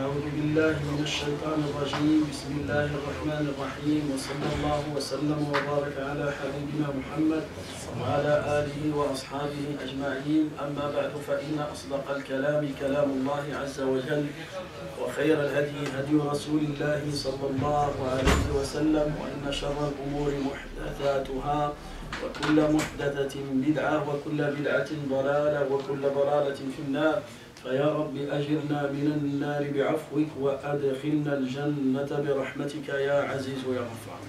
أعوذ بالله من الشيطان الرجيم بسم الله الرحمن الرحيم وصلى الله وسلم وبارك على حبيبنا محمد وعلى آله وأصحابه أجمعين أما بعد فإن أصدق الكلام كلام الله عز وجل وخير الهدي هدي رسول الله صلى الله عليه وسلم وإن شر الأمور محدثاتها وكل محدثة بدعة وكل بدعة ضلالة وكل ضلالة في النار فيا رب أجرنا من النار بعفوك وأدخلنا الجنة برحمتك يا عزيز ويا غفار.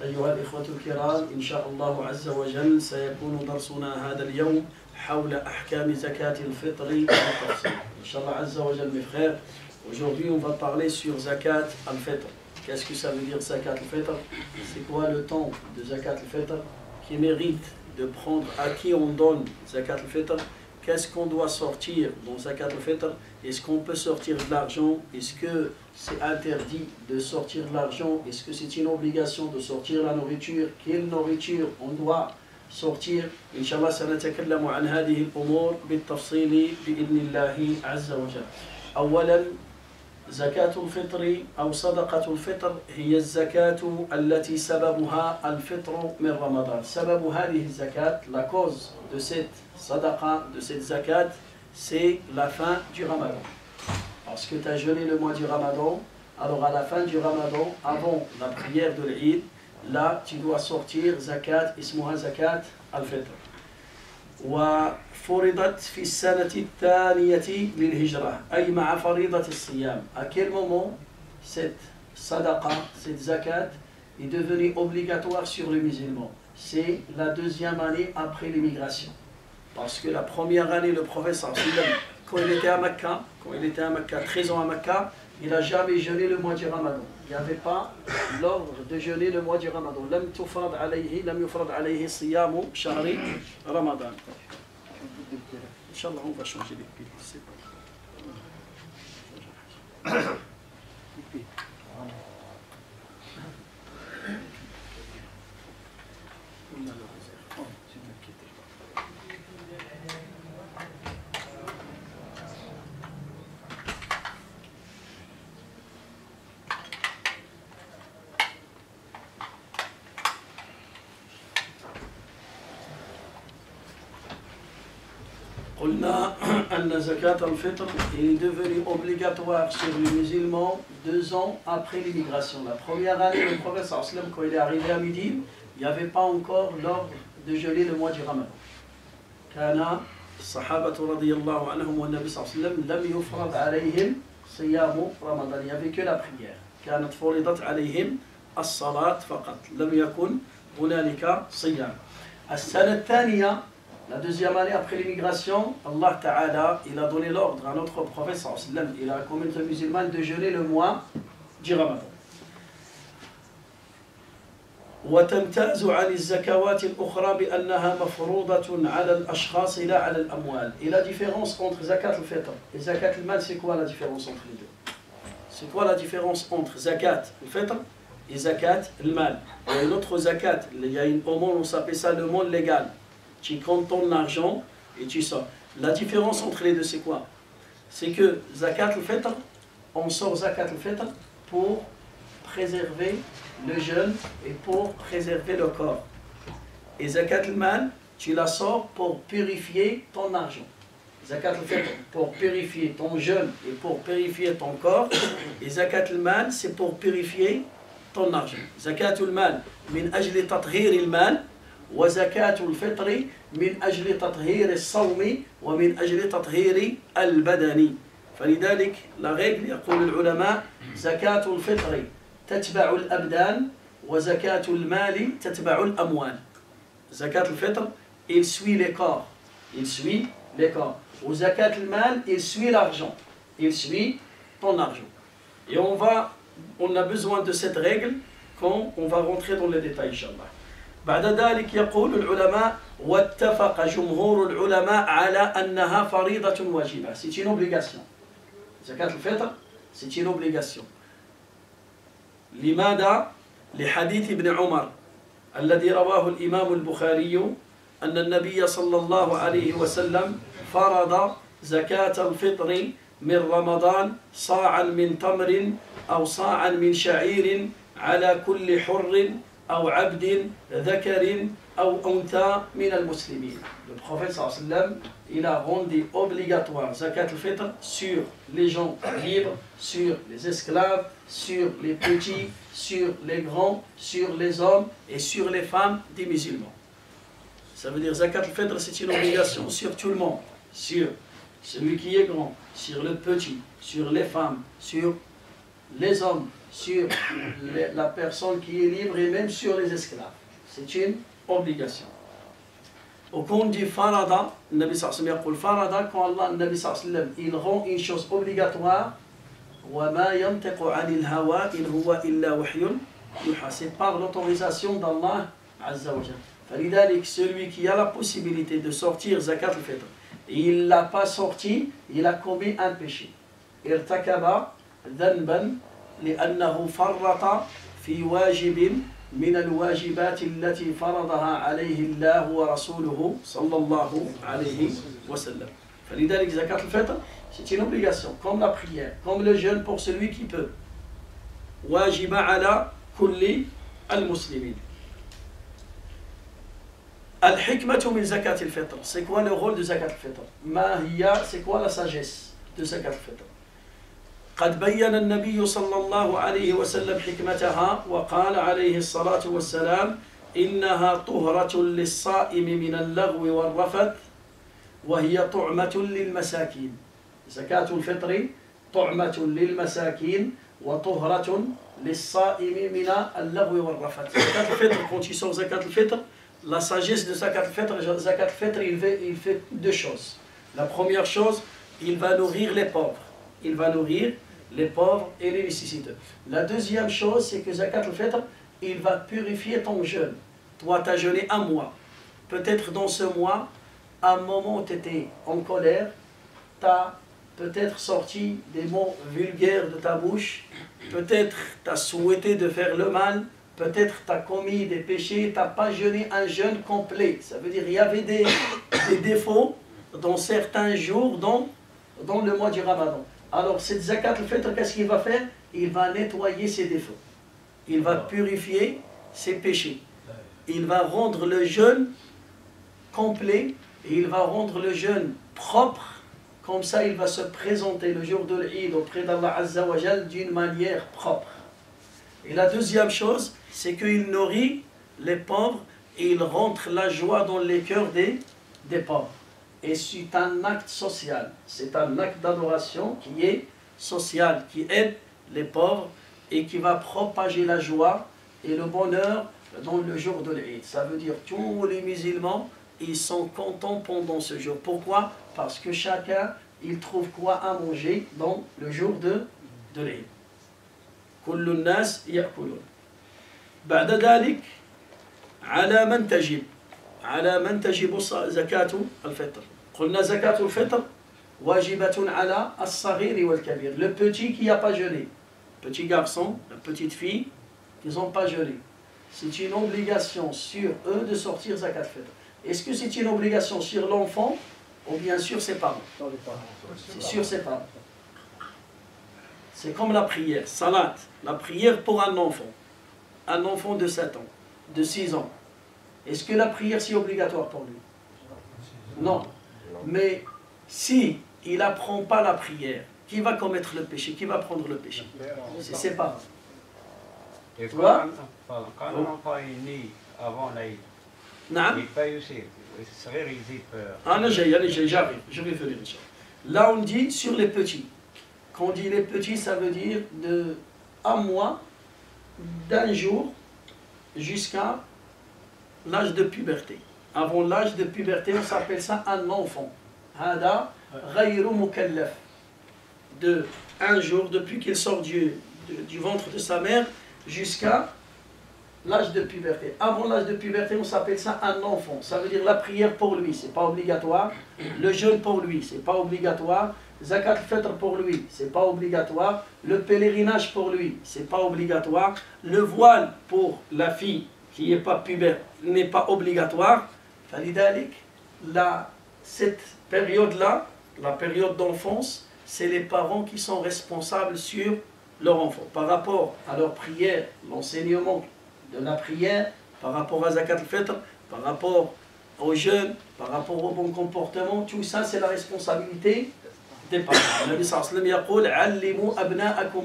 أيها الإخوة الكرام إن شاء الله عز وجل سيكون درسنا هذا اليوم حول أحكام زكاة الفطر بالتفصيل. إن شاء الله عز وجل mes frères, aujourd'hui on va parler sur Zakat al-Fitr. Qu'est-ce que ça veut dire Zakat al-Fitr? C'est quoi le temps de Zakat al-Fitr qui mérite de prendre, à qui on donne Zakat al-Fitr? Qu'est-ce qu'on doit sortir dans Zakat al-Fitr? Est-ce qu'on peut sortir de l'argent? Est-ce que c'est interdit de sortir de l'argent? Est-ce que c'est une obligation de sortir la nourriture? Quelle nourriture on doit sortir? Inch'Allah, سنتكلم عن هذه الأمور بالتفصيل بإذن الله عز وجل. أولا زكاة الفطر أو صدقة الفطر هي الزكاة التي سببها الفطر من رمضان. سبب هذه الزكاة, la cause de cette sadaqa, de cette zakat, c'est la fin du Ramadan. Parce que tu as jeûné le mois du Ramadan, alors à la fin du Ramadan, avant la prière de l'Eid, là tu dois sortir zakat, ismuha zakat al-fitr. وفرضت في السنة الثانية للهجرة أي مع فريضة الصيام. À quel moment cette sadaqa, cette zakat est devenue obligatoire sur les musulmans? C'est la deuxième année après l'immigration. Parce que la première année, le prophète quand il était à Mecca, 13 ans à Mecca, il n'a jamais jeûné le mois du Ramadan. Il n'y avait pas l'ordre de jeûner le mois du Ramadan. لم يفرض عليه صيام شهر رمضان. Inch'Allah, on va changer les piles. C'est pas. قلنا أن زكاة الفطر est devenue obligatoire sur les musulmans 2 ans après l'immigration. La première année, le prophète sallam, quand il est arrivé à Médine, il n'y avait pas encore l'ordre de jeûner le mois du Ramadan. كان الصحابة رضي الله عنهم والنبي صلى الله عليه وسلم لم يفرض عليهم صيام رمضان. Il n'y avait que la prière. كانت فرضت عليهم الصلاة فقط. لم يكن هنالك صيام. السنة الثانية, la deuxième année après l'immigration, Allah Ta'ala, il a donné l'ordre à notre prophète sallallahu alayhi wa sallam et à la communauté musulmane de jeûner le mois du Ramadan. وتمتاز عن الزكوات الأخرى بأنها مفروضة على الأشخاص لا على الأموال. Et la différence entre zakat al-fitr et zakat al-mal, c'est quoi la différence entre les deux? C'est quoi la différence entre zakat al-fitr et zakat al-mal? Il y a une autre zakat, il y a une aumône, on s'appelle ça le monde légal. Tu comptes ton argent et tu sors. La différence entre les deux, c'est quoi? C'est que zakat al-fitr, on sort zakat al-fitr pour préserver le jeûne et pour préserver le corps. Et zakat al-mal, tu la sors pour purifier ton argent. Zakat al-fitr pour purifier ton jeûne et pour purifier ton corps. Et zakat al-mal, c'est pour purifier ton argent. Zakat al-mal, min ajli tathhir al-mal. وزكاة الفطر من أجل تطهير الصوم ومن أجل تطهير البدن. فلذلك la règle يقول العلماء زكاة الفطر تتبع الأبدان وزكاة المال تتبع الأموال. زكاة الفطر il suit les corps, il suit les corps. وزكاة المال il suit l'argent, il suit ton argent. Et on a besoin de cette règle quand on va rentrer dans les détails inchallah. بعد ذلك يقول العلماء واتفق جمهور العلماء على أنها فريضة واجبة. C'est une obligation. زكاة الفطر c'est une obligation. لماذا؟ لحديث ابن عمر الذي رواه الإمام البخاري أن النبي صلى الله عليه وسلم فرض زكاة الفطر من رمضان صاعا من تمر أو صاعا من شعير على كل حر أو عبد ذكر أو أنثى من المسلمين. Le prophète sallallahu alayhi wa sallam, il a rendu obligatoire zakat al-fitr sur les gens libres, sur les esclaves, sur les petits, sur les grands, sur les hommes et sur les femmes des musulmans. Ça veut dire zakat al-fitr, c'est une obligation sur tout le monde, sur celui qui est grand, sur le petit, sur les femmes, sur les hommes, sur la personne qui est libre et même sur les esclaves. C'est une obligation. Au compte du farada, le Nabi sallallahu alayhi wa sallam, farada, quand Allah, le Nabi sallallahu alayhi wa sallam, il rend une chose obligatoire, وَمَا يَنْتَقُ عَنِ الْهَوَىٰ إِنْ هُوَ إِلَّا وَحْيٌ يُوحَىٰ. C'est par l'autorisation d'Allah Azza wa Jalla. فلذلك, celui qui a la possibilité de sortir zakat al-fitr, il ne l'a pas sorti, il a commis un péché. ارتكب ذنبا لأنه فرط في واجب من الواجبات التي فرضها عليه الله ورسوله صلى الله عليه وسلم. فلذلك زكاة الفطر c'est une obligation, comme la prière, comme le jeûne pour celui qui peut. واجب على كل المسلمين. الحكمة من زكاة الفطر. C'est quoi le rôle de زكاة الفطر? ما هي, c'est quoi la sagesse de زكاة الفطر? قد بين النبي صلى الله عليه وسلم حكمتها وقال عليه الصلاة والسلام إنها طهرة للصائم من اللغو والرفث وهي طعمة للمساكين. زكاة الفطر طعمة للمساكين وطهرة للصائم من اللغو والرفث. زكاة الفطر, quand il sort زكاة الفطر, la sagesse de زكاة الفطر, il fait deux choses. La première chose, il va nourrir les pauvres. Il va nourrir les pauvres et les nécessiteux. La deuxième chose, c'est que zakat al-fitr, il va purifier ton jeûne. Toi, tu as jeûné un mois. Peut-être dans ce mois, à un moment où tu étais en colère, tu as peut-être sorti des mots vulgaires de ta bouche, peut-être tu as souhaité de faire le mal, peut-être tu as commis des péchés, tu n'as pas jeûné un jeûne complet. Ça veut dire qu'il y avait des défauts dans certains jours dans le mois du Ramadan. Alors, cette zakat al-fitr, qu'est-ce qu'il va faire? Il va nettoyer ses défauts. Il va purifier ses péchés. Il va rendre le jeûne complet et il va rendre le jeûne propre. Comme ça, il va se présenter le jour de l'Eid auprès d'Allah Azza wa Jal d'une manière propre. Et la deuxième chose, c'est qu'il nourrit les pauvres et il rentre la joie dans les cœurs des pauvres. Et c'est un acte social, c'est un acte d'adoration qui est social, qui aide les pauvres et qui va propager la joie et le bonheur dans le jour de l'Eid. Ça veut dire tous les musulmans, ils sont contents pendant ce jour. Pourquoi? Parce que chacun, il trouve quoi à manger dans le jour de l'Eid. كل الناس يأكلون. بعد ذلك على من تجب زكاة الفطر. قلنا زكاة الفطر واجبة على الصغير والكبير. Le petit qui n'a pas jeûné, petit garçon, la petite fille, ils n'ont pas jeûné. C'est une obligation sur eux de sortir zakat al-fitr. Est-ce que c'est une obligation sur l'enfant ou bien sur ses parents? C'est sur ses parents. C'est comme la prière, salat, la prière pour un enfant de 7 ans, de 6 ans. Est-ce que la prière c'est obligatoire pour lui? Non. Mais si il n'apprend pas la prière, qui va commettre le péché? Qui va prendre le péché? C'est ses parents. Tu vois? Quand l'enfant est né avant l'Aïd, il paye aussi. J'arrive, je vais venir. Là on dit sur les petits. Quand on dit les petits, ça veut dire de un mois, d'un jour, jusqu'à l'âge de puberté. Avant l'âge de puberté, on s'appelle ça un enfant. Hada ghayru mukallaf. De un jour, depuis qu'il sort du ventre de sa mère, jusqu'à l'âge de puberté. Avant l'âge de puberté, on s'appelle ça un enfant. Ça veut dire la prière pour lui, c'est pas obligatoire. Le jeûne pour lui, c'est pas obligatoire. Zakat al-fitr pour lui, c'est pas obligatoire. Le pèlerinage pour lui, c'est pas obligatoire. Le voile pour la fille qui n'est pas pubère n'est pas obligatoire. Cette période-là, la période d'enfance, c'est les parents qui sont responsables sur leur enfant. Par rapport à leur prière, l'enseignement de la prière, par rapport à Zakat al-Fitr, par rapport aux jeunes, par rapport au bon comportement, tout ça c'est la responsabilité des parents. Le Nabi sallallahu alayhi wa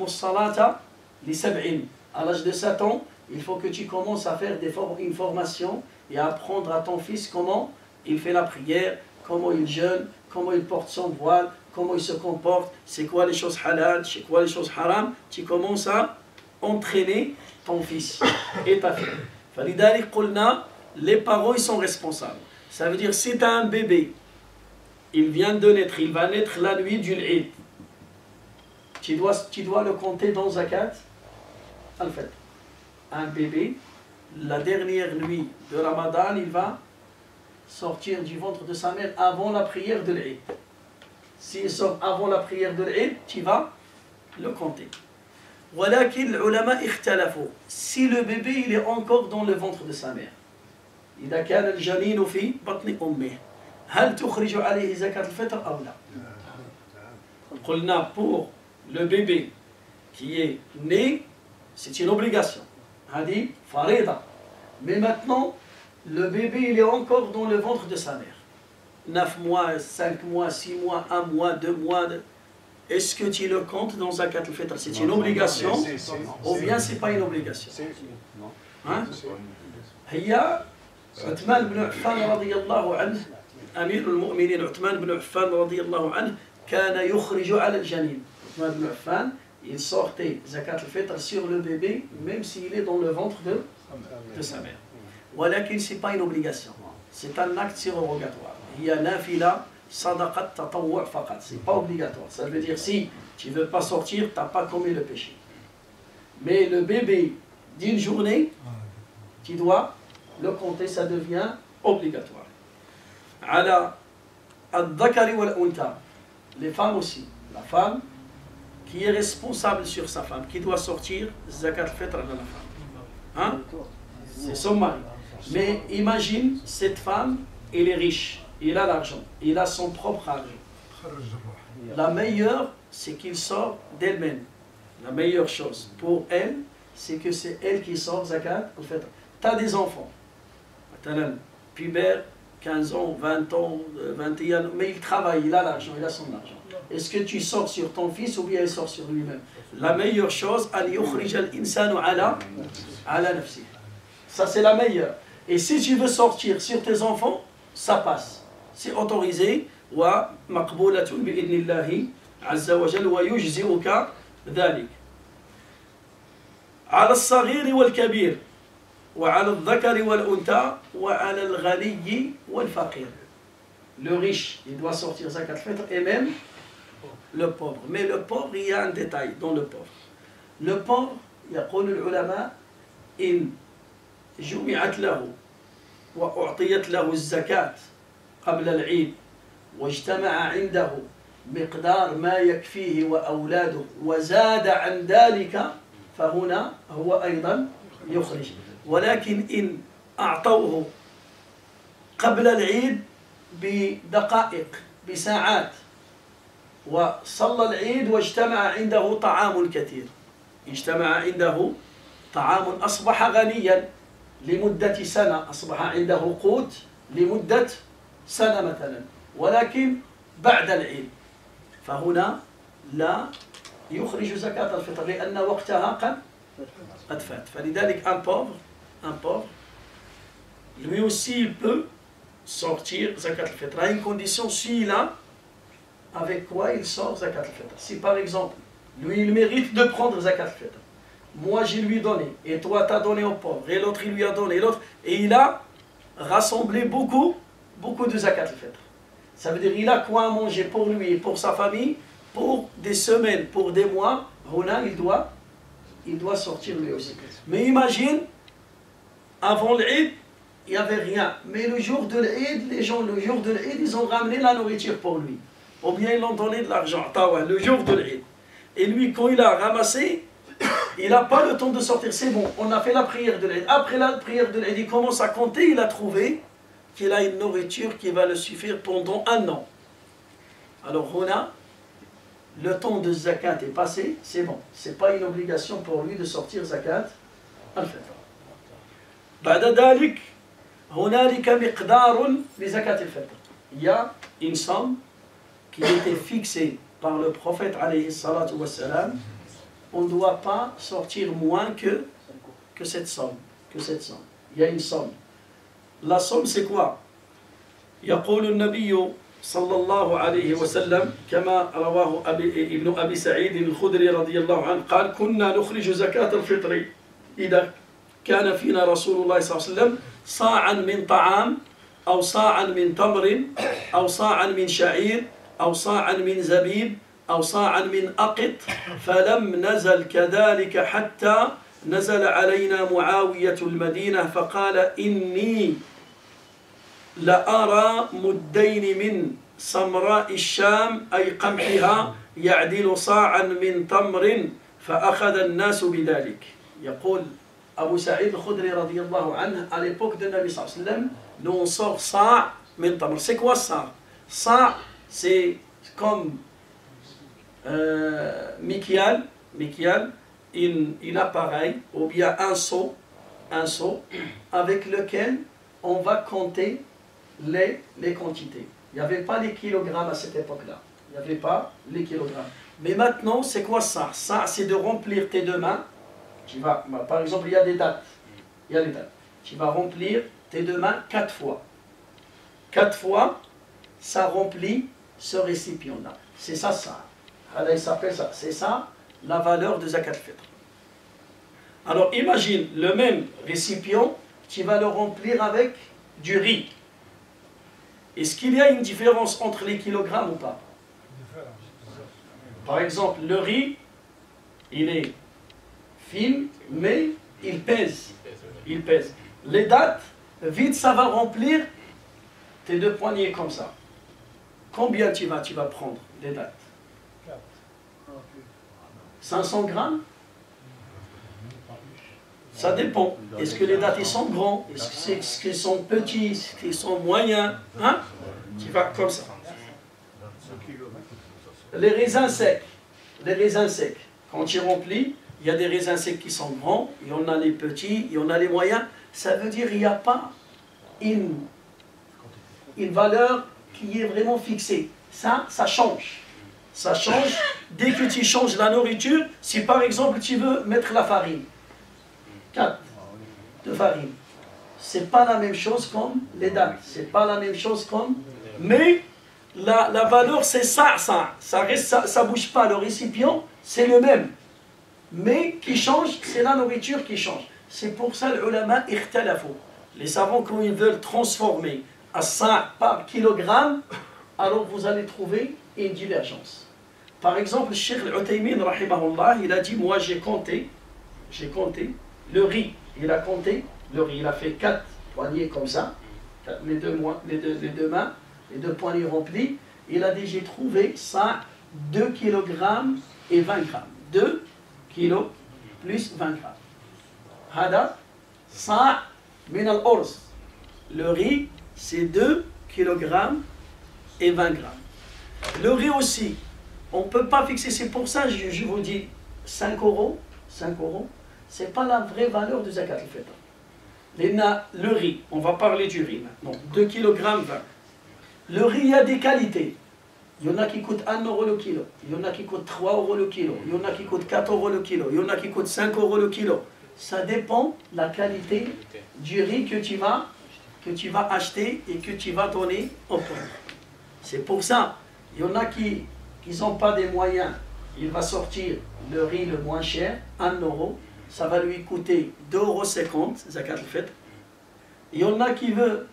sallam dit à l'âge de 7 ans, il faut que tu commences à faire une formation et à apprendre à ton fils comment il fait la prière, comment il jeûne, comment il porte son voile, comment il se comporte, c'est quoi les choses halal, c'est quoi les choses haram. Tu commences à entraîner ton fils et ta fille. Les parents ils sont responsables. Ça veut dire si tu as un bébé, il vient de naître, il va naître la nuit du Eid. Tu dois le compter dans Zakat al-Fitr. Un bébé, la dernière nuit de Ramadan, il va sortir du ventre de sa mère avant la prière de l'Eid. S'il sort avant la prière de l'Eid, tu vas le compter. ولكن العلماء اختلفوا. Si le bébé il est encore dans le ventre de sa mère, إذا كان الجنين في بطن أمه هل تخرج عليه زكاة الفطر أو لا؟ قلنا pour le bébé qui est né, c'est une obligation. هذه فريضة. Mais maintenant, le bébé il est encore dans le ventre de sa mère. 9 mois, 5 mois, 6 mois, 1 mois, 2 mois. Est-ce que tu le comptes dans Zakat al-Fitr? C'est une obligation ou bien c'est pas une obligation? Hein? هي عثمان بن عفان رضي الله عنه أمير المؤمنين عثمان بن عفان رضي الله عنه كان يخرج على الجنين. عثمان بن عفان il sortait Zakat al-Fitr sur le bébé même s'il est dans le ventre de sa mère. ولكن c'est pas une obligation. C'est un acte surrogatoire. هي نافلة صدقة تطوع فقط. C'est pas obligatoire. Ça veut dire si tu veux pas sortir, tu n'as pas commis le péché. Mais le bébé d'une journée, tu dois le compter, ça devient obligatoire. على الذكر والأنثى. Les femmes aussi. La femme qui est responsable sur sa femme, qui doit sortir Zakat al-Fitr à la femme. Hein? C'est son mari. Mais imagine, cette femme, elle est riche, il a l'argent, il a son propre argent. La meilleure, c'est qu'il sort d'elle-même. La meilleure chose pour elle, c'est que c'est elle qui sort Zakat al-Fitr. Tu as des enfants, pubère, 15 ans, 20 ans, 21 ans, mais il travaille, il a l'argent, il a son argent. Est-ce que tu sors sur ton fils ou bien il sort sur lui-même? La meilleure chose, ça c'est la meilleure. Et si tu veux sortir sur tes enfants, ça passe. C'est autorisé. ومقبولة بإذن الله عز وجل ويجزئك ذلك. على الصغير والكبير وعلى الذكر والأنثى وعلى الغني والفقير. Le riche, il doit sortir Zakat al-Fitr et même le pauvre. Mais le pauvre, il y a un détail dans le pauvre. Le pauvre, يقول العلماء إن جمعت له وأعطيت له الزكاة قبل العيد واجتمع عنده مقدار ما يكفيه وأولاده وزاد عن ذلك فهنا هو أيضا يخرج. ولكن إن أعطوه قبل العيد بدقائق بساعات وصلى العيد واجتمع عنده طعام كثير، اجتمع عنده طعام أصبح غنيا لمدة سنة، أصبح عنده قوت لمدة سنة مثلا، ولكن بعد العيد فهنا لا يخرج زكاة الفطر لأن وقتها قد فات. فلذلك un pauvre, lui aussi il peut sortir Zakat al-Fitr à une condition, s'il a avec quoi il sort Zakat al-Fitr. Si par exemple, lui il mérite de prendre Zakat al-Fitr, moi je lui ai donné, et toi tu as donné au pauvre, et l'autre il lui a donné, et il a rassemblé beaucoup de Zakat al-Fitr. Ça veut dire il a quoi à manger pour lui et pour sa famille, pour des semaines, pour des mois, Rona il doit sortir lui aussi. Mais imagine, avant l'Eid, il n'y avait rien. Mais le jour de l'Eid, les gens, le jour de l'Eid, ils ont ramené la nourriture pour lui. Ou bien ils l'ont donné de l'argent, le jour de l'Eid. Et lui, quand il a ramassé, il n'a pas le temps de sortir. C'est bon, on a fait la prière de l'Eid. Après la prière de l'Eid, il commence à compter, il a trouvé qu'il a une nourriture qui va le suffire pendant un an. Alors on a le temps de zakat est passé, c'est bon. Ce n'est pas une obligation pour lui de sortir zakat al-fitr. بعد ذلك هنالك مقدار لزكاة الفطر. Il y a une somme qui a été fixée par le prophète alayhi salatu wassalam. On ne doit pas sortir moins que cette somme. Il y a une somme. La somme c'est quoi? يقول النبي صلى الله عليه وسلم كما رواه ابن أبي سعيد الخدري رضي الله عنه قال كنا نخرج زكاة الفطر إذا كان فينا رسول الله صلى الله عليه وسلم صاعا من طعام أو صاعا من تمر أو صاعا من شعير أو صاعا من زبيب أو صاعا من أقط فلم نزل كذلك حتى نزل علينا معاوية المدينة فقال إني لأرى مدين من سمراء الشام أي قمحها يعدل صاعا من تمر فأخذ الناس بذلك. يقول Abu Sa'id al-Khudri radiyallahu anhu, à l'époque de Nabi sallallahu alayhi wa sallam, nous on sort sa' min tamr. C'est quoi ça? Sa' c'est comme mikyal, une appareil ou bien un seau avec lequel on va compter les quantités. Il n'y avait pas les kilogrammes à cette époque-là. Il n'y avait pas les kilogrammes. Mais maintenant, c'est quoi ça? Ça, c'est de remplir tes deux mains. Par exemple, il y a des dates. Tu vas remplir tes deux mains 4 fois. 4 fois, ça remplit ce récipient-là. C'est ça. Alors, il s'appelle ça. C'est ça, la valeur de Zakat al-Fitr. Alors, imagine, le même récipient, tu vas le remplir avec du riz. Est-ce qu'il y a une différence entre les kilogrammes ou pas? Par exemple, le riz, il est fine, mais il pèse. Les dattes, vite, ça va remplir tes deux poignets comme ça. Combien tu vas prendre des dattes? 500 grammes? Ça dépend. Est-ce que les dattes ils sont grands? Est-ce qu'ils sont petits? Est-ce qu'ils sont moyens? Hein? Tu vas comme ça. Les raisins secs. Quand tu remplis, il y a des raisins secs qui sont grands, il y en a les petits, il y en a les moyens. Ça veut dire qu'il n'y a pas une valeur qui est vraiment fixée. Ça change. Ça change dès que tu changes la nourriture. Si par exemple tu veux mettre la farine, 4 de farine, c'est pas la même chose comme les dates. C'est pas la même chose comme... Mais la valeur c'est ça reste, ça bouge pas. Le récipient c'est le même. Mais qui change, c'est la nourriture qui change. C'est pour ça les ulama ikhtalafu. Les savants, quand ils veulent transformer à 5 par kilogramme, alors vous allez trouver une divergence. Par exemple, le Cheikh Al-Uthaymin, rahimahullah, il a dit, moi j'ai compté le riz. Il a compté le riz. Il a fait 4 poignées comme ça, les deux mains, les 2 poignées remplies. Il a dit, j'ai trouvé ça 2 kg et 20 grammes. 2 kilos plus 20 grammes. Hada sa' min al-urz. Le riz, c'est 2 kg et 20 grammes. Le riz aussi, on ne peut pas fixer. C'est pour ça, je vous dis, 5 euros, ce n'est pas la vraie valeur du zakat al-fitr. Le riz, on va parler du riz maintenant. 2 kg 20. Le riz, il y a des qualités. Il y en a qui coûtent 1 euro le kilo, il y en a qui coûtent 3 euros le kilo, il y en a qui coûtent 4 euros le kilo, il y en a qui coûtent 5 euros le kilo. Ça dépend de la qualité du riz que tu vas acheter et que tu vas donner au pauvre. C'est pour ça, il y en a qui n'ont pas des moyens. Il va sortir le riz le moins cher, 1 euro, ça va lui coûter 2,50 euros, zakat al-fitr. Il y en a qui veulent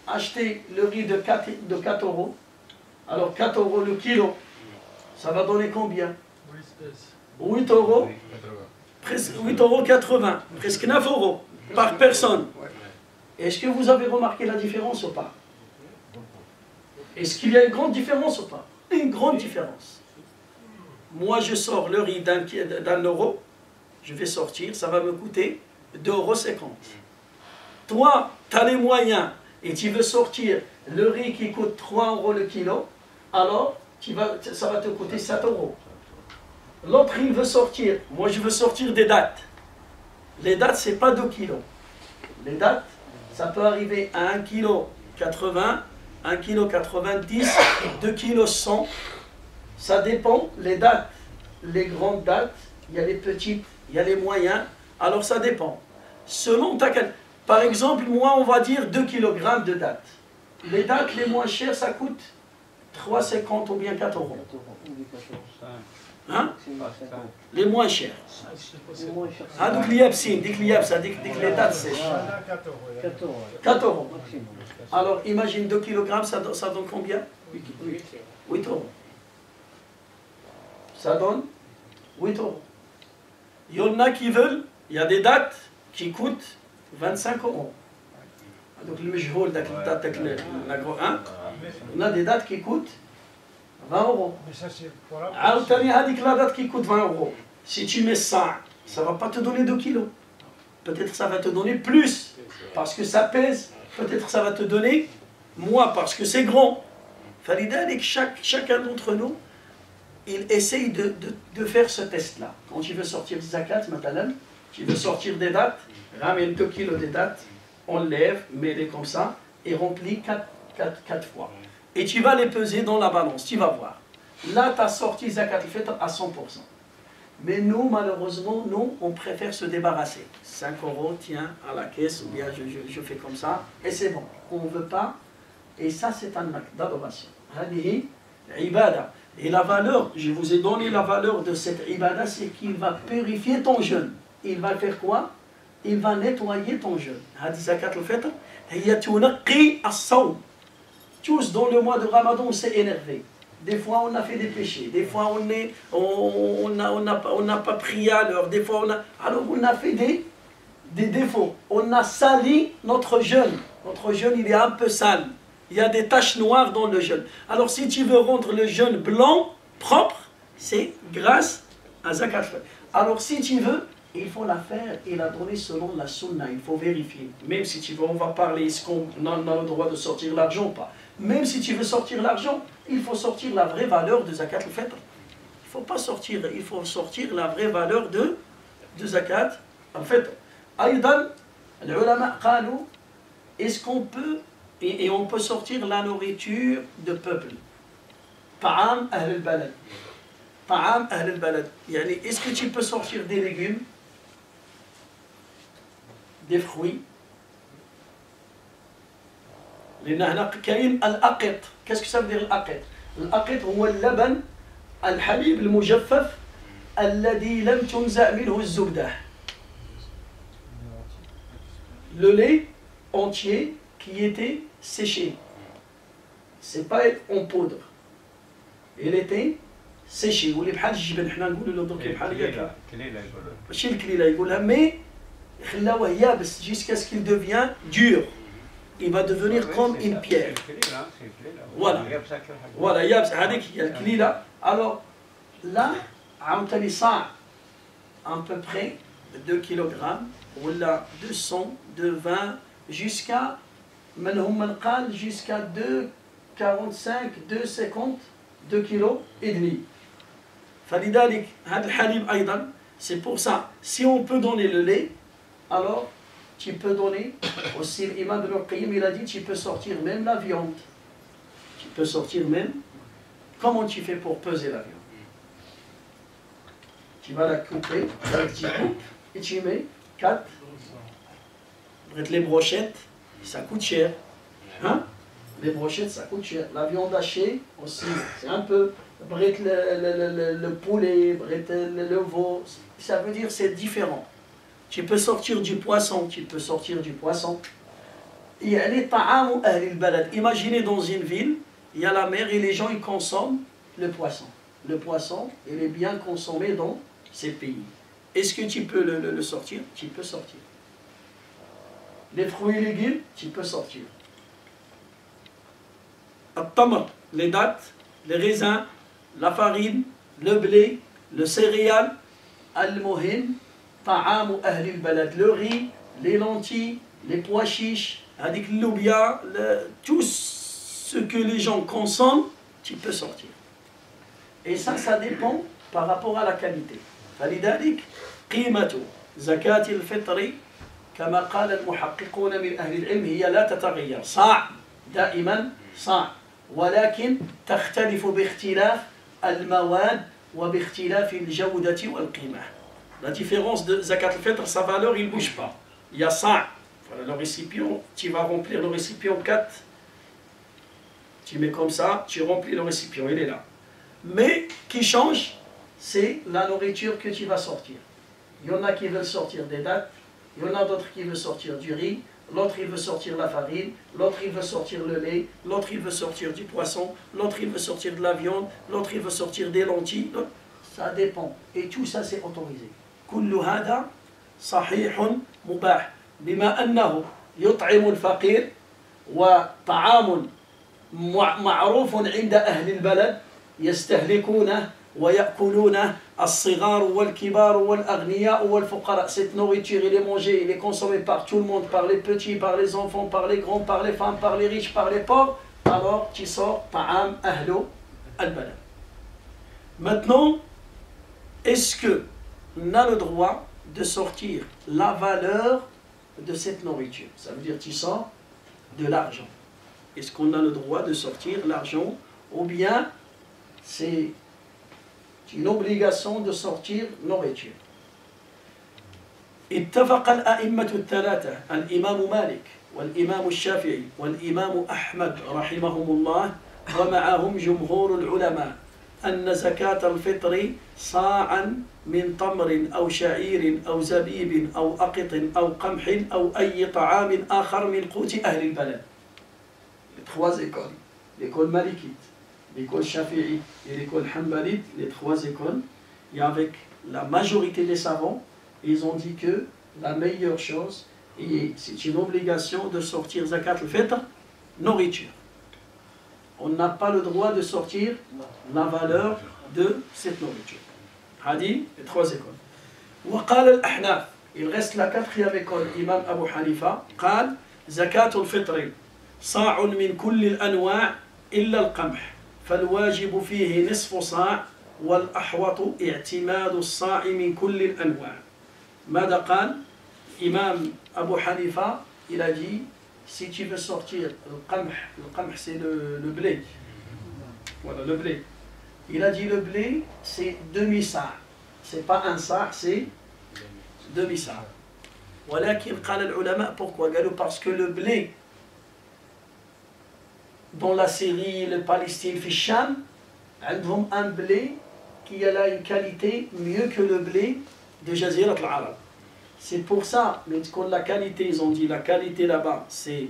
acheter le riz de 4 euros. Alors 4 euros le kilo, ça va donner combien? 8 euros, presque 8,80 euros, presque 9 euros par personne. Est-ce que vous avez remarqué la différence ou pas? Est-ce qu'il y a une grande différence ou pas? Une grande différence. Moi je sors le riz d'un euro, je vais sortir, ça va me coûter 2,50 euros. Toi, tu as les moyens et tu veux sortir le riz qui coûte 3 euros le kilo, alors ça va te coûter 7 euros. L'autre, il veut sortir. Moi, je veux sortir des dattes. Les dattes, ce n'est pas 2 kilos. Les dattes, ça peut arriver à 1 kg 80, 1 kg 90, 2 kg 100. Ça dépend. Les dattes, les grandes dattes, il y a les petites, il y a les moyens. Alors, ça dépend. Selon ta qualité. Par exemple, moi, on va dire 2 kg de dattes. Les dattes les moins chères, ça coûte 3,50 ou bien 4 euros. Hein? Les moins chers. Ah, donc les yabsines, dès que les dates sèches. 4 euros. Alors, imagine 2 kg, ça donne combien? 8 euros. Ça donne 8 euros. Il y en a qui veulent, il y a des dates qui coûtent 25 euros. Donc, le mejhoul, on a des dates qui coûtent 20 euros. La date qui coûte 20 euros. Si tu mets ça, ça ne va pas te donner 2 kilos. Peut-être ça va te donner plus, parce que ça pèse. Peut-être ça va te donner moins, parce que c'est grand. Chacun d'entre nous, il essaye de faire ce test-là. Quand tu veux sortir des zakat, tu veux sortir des dates, ramène 2 kilos de dates, enlève, mets-les comme ça, et remplis 4 fois. Et tu vas les peser dans la balance, tu vas voir. Là, tu as sorti zakat al-fitr à 100%. Mais nous, malheureusement, nous, on préfère se débarrasser. 5 euros, tiens, à la caisse, ou bien je fais comme ça, et c'est bon. On ne veut pas, et ça, c'est un acte d'adoration. Hadihi, ibada. Et la valeur, je vous ai donné la valeur de cette ibada, c'est qu'il va purifier ton jeûne. Il va faire quoi? Il va nettoyer ton jeûne. Hadi zakat al-fitr, hiya tunaqi as-sawm. Tous dans le mois de Ramadan, on s'est énervé. Des fois, on a fait des péchés. Des fois, on n'a pas prié à l'heure. Des fois, alors on a fait des défauts. On a sali notre jeûne. Notre jeûne, il est un peu sale. Il y a des taches noires dans le jeûne. Alors, si tu veux rendre le jeûne blanc, propre, c'est grâce à zakat. Alors, si tu veux, il faut la faire et la donner selon la sunna. Il faut vérifier. Même si tu veux, on va parler, est-ce qu'on a le droit de sortir l'argent ou pas. Même si tu veux sortir l'argent, il faut sortir la vraie valeur de zakat al-fitr. Il faut pas sortir, il faut sortir la vraie valeur de zakat al-fitr. Aïdan, les ulama qalou, est-ce qu'on peut, et on peut sortir la nourriture de peuple. Ta'am ahl al-balad. Ta'am ahl al-balad. Est-ce que tu peux sortir des légumes, des fruits? لأن هنا كاين الأقط. Qu'est-ce que ça veut dire الأقط؟ الأقط هو اللبن الحليب المجفف الذي لم تنزع منه الزبدة. Le lait entier qui était séché. C'est pas en poudre. Il était séché. واللي بحال الجبن حنا نقولوا له دوك بحال الكليله يقولوا. ماشي الكليله يقولها مي خلاوه يابس jusqu'à ce qu'il devient dur. Il va devenir comme une pierre. Voilà. Voilà, alors là, à peu près 2 kg, ou là 200, 220, jusqu'à 2,45, 2,50, 2 kg et demi. C'est pour ça, si on peut donner le lait, alors tu peux donner, aussi l'imam de Al-Qayyim, il a dit, tu peux sortir même la viande. Tu peux sortir même, comment tu fais pour peser la viande? Tu vas la couper, avec petit coupe, et tu mets 4. Les brochettes, ça coûte cher. Hein? Les brochettes, ça coûte cher. La viande hachée, aussi, c'est un peu. Le poulet, le veau, ça veut dire c'est différent. Tu peux sortir du poisson, Il y a les ta'am ahl al-balad. Imaginez dans une ville, il y a la mer et les gens ils consomment le poisson. Le poisson, il est bien consommé dans ces pays. Est-ce que tu peux le sortir? Tu peux sortir. Les fruits et légumes, tu peux sortir. Al-tamr, les dattes, les raisins, la farine, le blé, le céréal, al-muhim, ta'am ahl al-balad, le riz, les lentilles, les pois chiches, avec l'oubia, tout ce que les gens consomment, tu peux sortir. Et ça dépend par rapport à la qualité. فلذلك قيمة زكاة الفطر كما قال المحققون من أهل العلم هي لا تتغير صاع دائما صاع ولكن تختلف باختلاف المواد وباختلاف الجودة والقيمة. La différence de zakat al-fitr, sa valeur, il ne bouge pas. Il y a ça. Voilà, le récipient, tu vas remplir le récipient 4. Tu mets comme ça, tu remplis le récipient, il est là. Mais qui change, c'est la nourriture que tu vas sortir. Il y en a qui veulent sortir des dattes, il y en a d'autres qui veulent sortir du riz, l'autre il veut sortir la farine, l'autre il veut sortir le lait, l'autre il veut sortir du poisson, l'autre il veut sortir de la viande, l'autre il veut sortir des lentilles. Ça dépend. Et tout ça c'est autorisé. كل هذا صحيح مباح بما أنه يطعم الفقير وطعام معروف عند أهل البلد يستهلكونه ويأكلونه الصغار والكبار والأغنياء والفقراء. Cette nourriture, elle est mangée, elle est consommée par tout le monde, par les petits, par les enfants, par les grands, par les femmes, par les riches, par les pauvres. Alors tu sors طعام أهل البلد. Maintenant, est-ce que on a le droit de sortir la valeur de cette nourriture? Ça veut dire tu sors de l'argent. Est-ce qu'on a le droit de sortir l'argent ou bien c'est une obligation de sortir nourriture? اتفق الأئمة الثلاثة الإمام مالك والإمام الشافعي والإمام أحمد رحمهم الله ومعهم جمهور العلماء أن زكاة الفطر صاعا من تمر أو شعير أو زبيب أو أقط أو قمح أو أي طعام آخر من قوت أهل البلد. Les trois écoles, l'école malikite, l'école shafi'ite et l'école hanbalite, les trois écoles, et avec la majorité des savants, ils ont dit que la meilleure chose, et c'est une obligation de sortir zakat al-fitr, nourriture. On n'a pas le droit de sortir la valeur de cette nourriture. Hadi, les trois écoles. وقال الأحناف, il reste la quatrième école, Imam Abu Hanifa, قال زكاة الفطر صاع من كل الأنواع إلا القمح فالواجب فيه نصف صاع والأحوط اعتماد الصاع من كل الأنواع. ماذا قال Imam Abu Hanifa? Il a dit, si tu veux sortir le qamh c'est le blé. Voilà, le blé. Il a dit le blé, c'est demi-sa'. C'est pas un sa', c'est demi-sa'. ولكن قال العلماء, pourquoi? Parce que le blé, dans la Syrie, le Palestine, في الشام, عندهم un blé qui a une qualité mieux que le blé de Jazirat al-Arab. C'est pour ça, mais quand la qualité, ils ont dit la qualité là-bas, c'est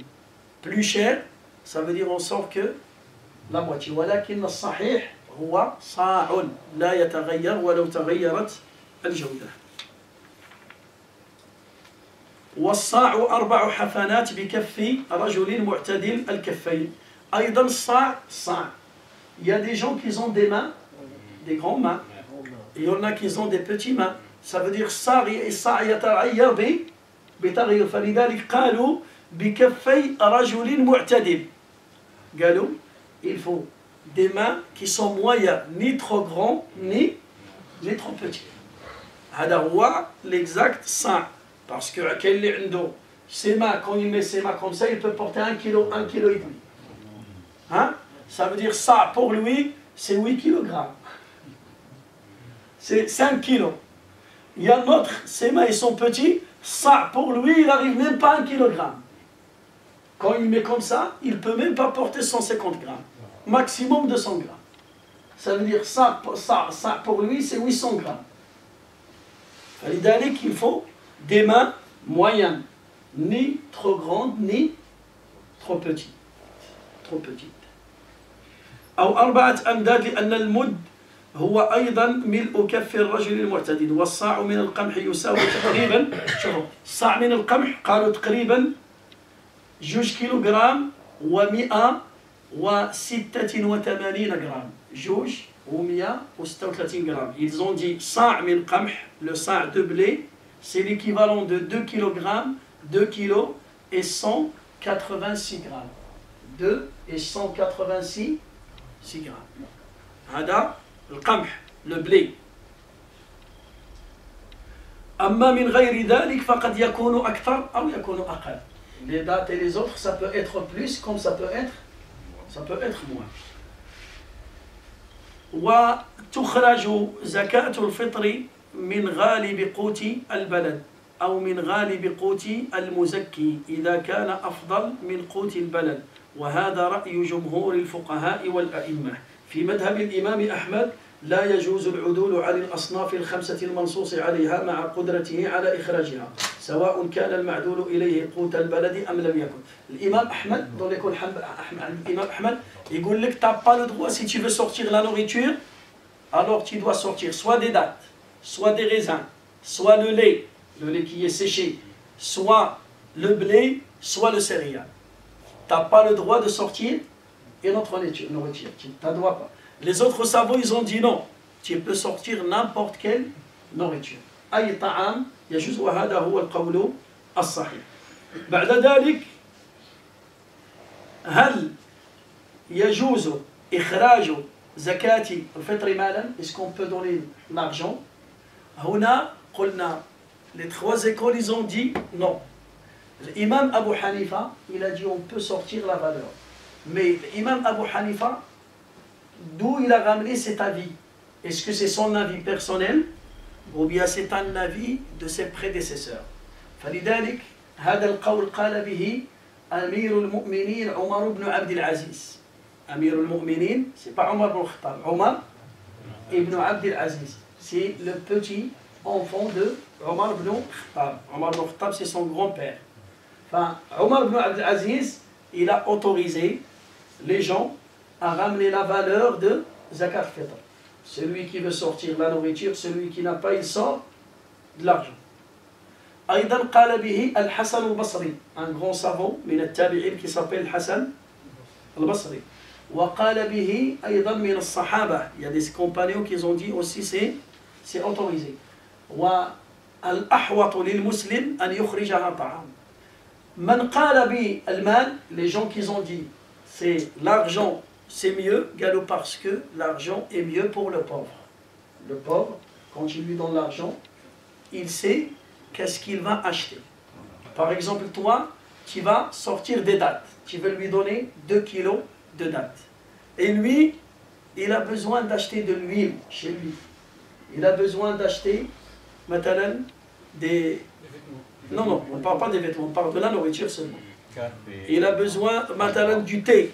plus cher, ça veut dire on sort que la moitié. ولكن الصحيح هو صاع لا يتغير ولو تغيرت الجودة. والصاع 4 حفنات بكف رجل معتدل الكفين. أيضا الصاع صاع. Il y a des gens qui ont des mains, des grandes mains, et il y en a qui ont des petites mains. Ça veut dire صاع يتغير بتغير فلذلك قالوا بكفي رجل معتدل. قالوا il faut des mains qui sont moyennes, ni trop grands, ni trop petits. هذا هو l'exact صاع. Parce que quel est عنده ses mains, quand il met ses mains comme ça, il peut porter 1 kg, 1 kg et demi. Hein? Ça veut dire ça pour lui, c'est 8 kg. C'est 5 kg. Il y a un autre, ses mains ils sont petits, ça pour lui, il n'arrive même pas à 1 kg. Quand il met comme ça, il ne peut même pas porter 150 grammes. Maximum 200 grammes. Ça veut dire ça pour lui, c'est 800 grammes. Il faut des mains moyennes, ni trop grandes, ni trop petites. Trop petites. أو 4 أمداد لأن المد هو أيضا ملء كف الرجل المعتدل والصاع من القمح يساوي تقريبا شوفوا الصاع من القمح قالوا تقريبا 2 كيلوغرام و186 غرام 236 غرام. Ils ont dit صاع من قمح, le صاع de blé, c'est l'équivalent de 2 kg, 2 kg et 186 186 grammes. 2 et 186 grammes. هذا القمح, le blé. أما من غير ذلك فقد يكون أكثر أو يكون أقل. Les dates et les autres, ça peut être plus comme ça peut être moins. وتخرج زكاة الفطر من غالب قوت البلد أو من غالب قوت المزكي إذا كان أفضل من قوت البلد، وهذا رأي جمهور الفقهاء والأئمة. في مذهب الإمام أحمد لا يجوز العدول عن الأصناف الخمسة المنصوص عليها مع قدرته على إخراجها سواء كان المعدول إليه قوت البلد أم لم يكن. الإمام أحمد الإمام أحمد يقول لك t'as pas le droit, si tu veux sortir la nourriture, alors tu dois sortir soit des dattes, soit des raisins, soit le lait qui est séché, soit le blé, soit le céréal. T'as pas le droit de sortir une autre nourriture, tu n'as le droit pas. Les autres savants, ils ont dit non, tu peux sortir n'importe quelle nourriture. أي طعام يجوز وهذا هو القول الصحيح. بعد ذلك هل يجوز إخراج زكاة الفطر مالا؟ Est-ce qu'on peut donner l'argent? هنا قلنا les trois écoles ils ont dit non. L'imam Abu Hanifa il a dit on peut sortir la valeur. Mais l'imam Abu Hanifa, d'où il a ramené cet avis? Est-ce que c'est son avis personnel ou bien c'est un avis de ses prédécesseurs? فلذلك هذا القول قال به أمير المؤمنين عمر بن عبد العزيز. أمير المؤمنين c'est pas Omar ibn Khattab, Omar ibn Abd al-Aziz, c'est le petit enfant de Omar ibn Khattab. Omar ibn Khattab c'est son grand-père. Enfin, Omar ibn Abd al-Aziz il a autorisé les gens à ramener la valeur de Zakat al-Fitr. Celui qui veut sortir la nourriture, celui qui n'a pas, il sort de l'argent. أيضا قال به الحسن البصري, un grand savant من التابعين qui s'appelle Hassan al-Basri. وقال به أيضا من الصحابة, il y a des compagnons qui ont dit aussi c'est autorisé. والأحوط للمسلم أن يخرجها طعام. من قال بالمال, les gens qui ont dit c'est l'argent c'est mieux, galop parce que l'argent est mieux pour le pauvre. Le pauvre, quand il lui donne l'argent, il sait qu'est-ce qu'il va acheter. Par exemple, toi, tu vas sortir des dattes. Tu veux lui donner 2 kilos de dattes. Et lui, il a besoin d'acheter de l'huile chez lui. Il a besoin d'acheter, matalan, des... Non, on ne parle pas des vêtements, on parle de la nourriture seulement. Il a besoin, matalan, du thé.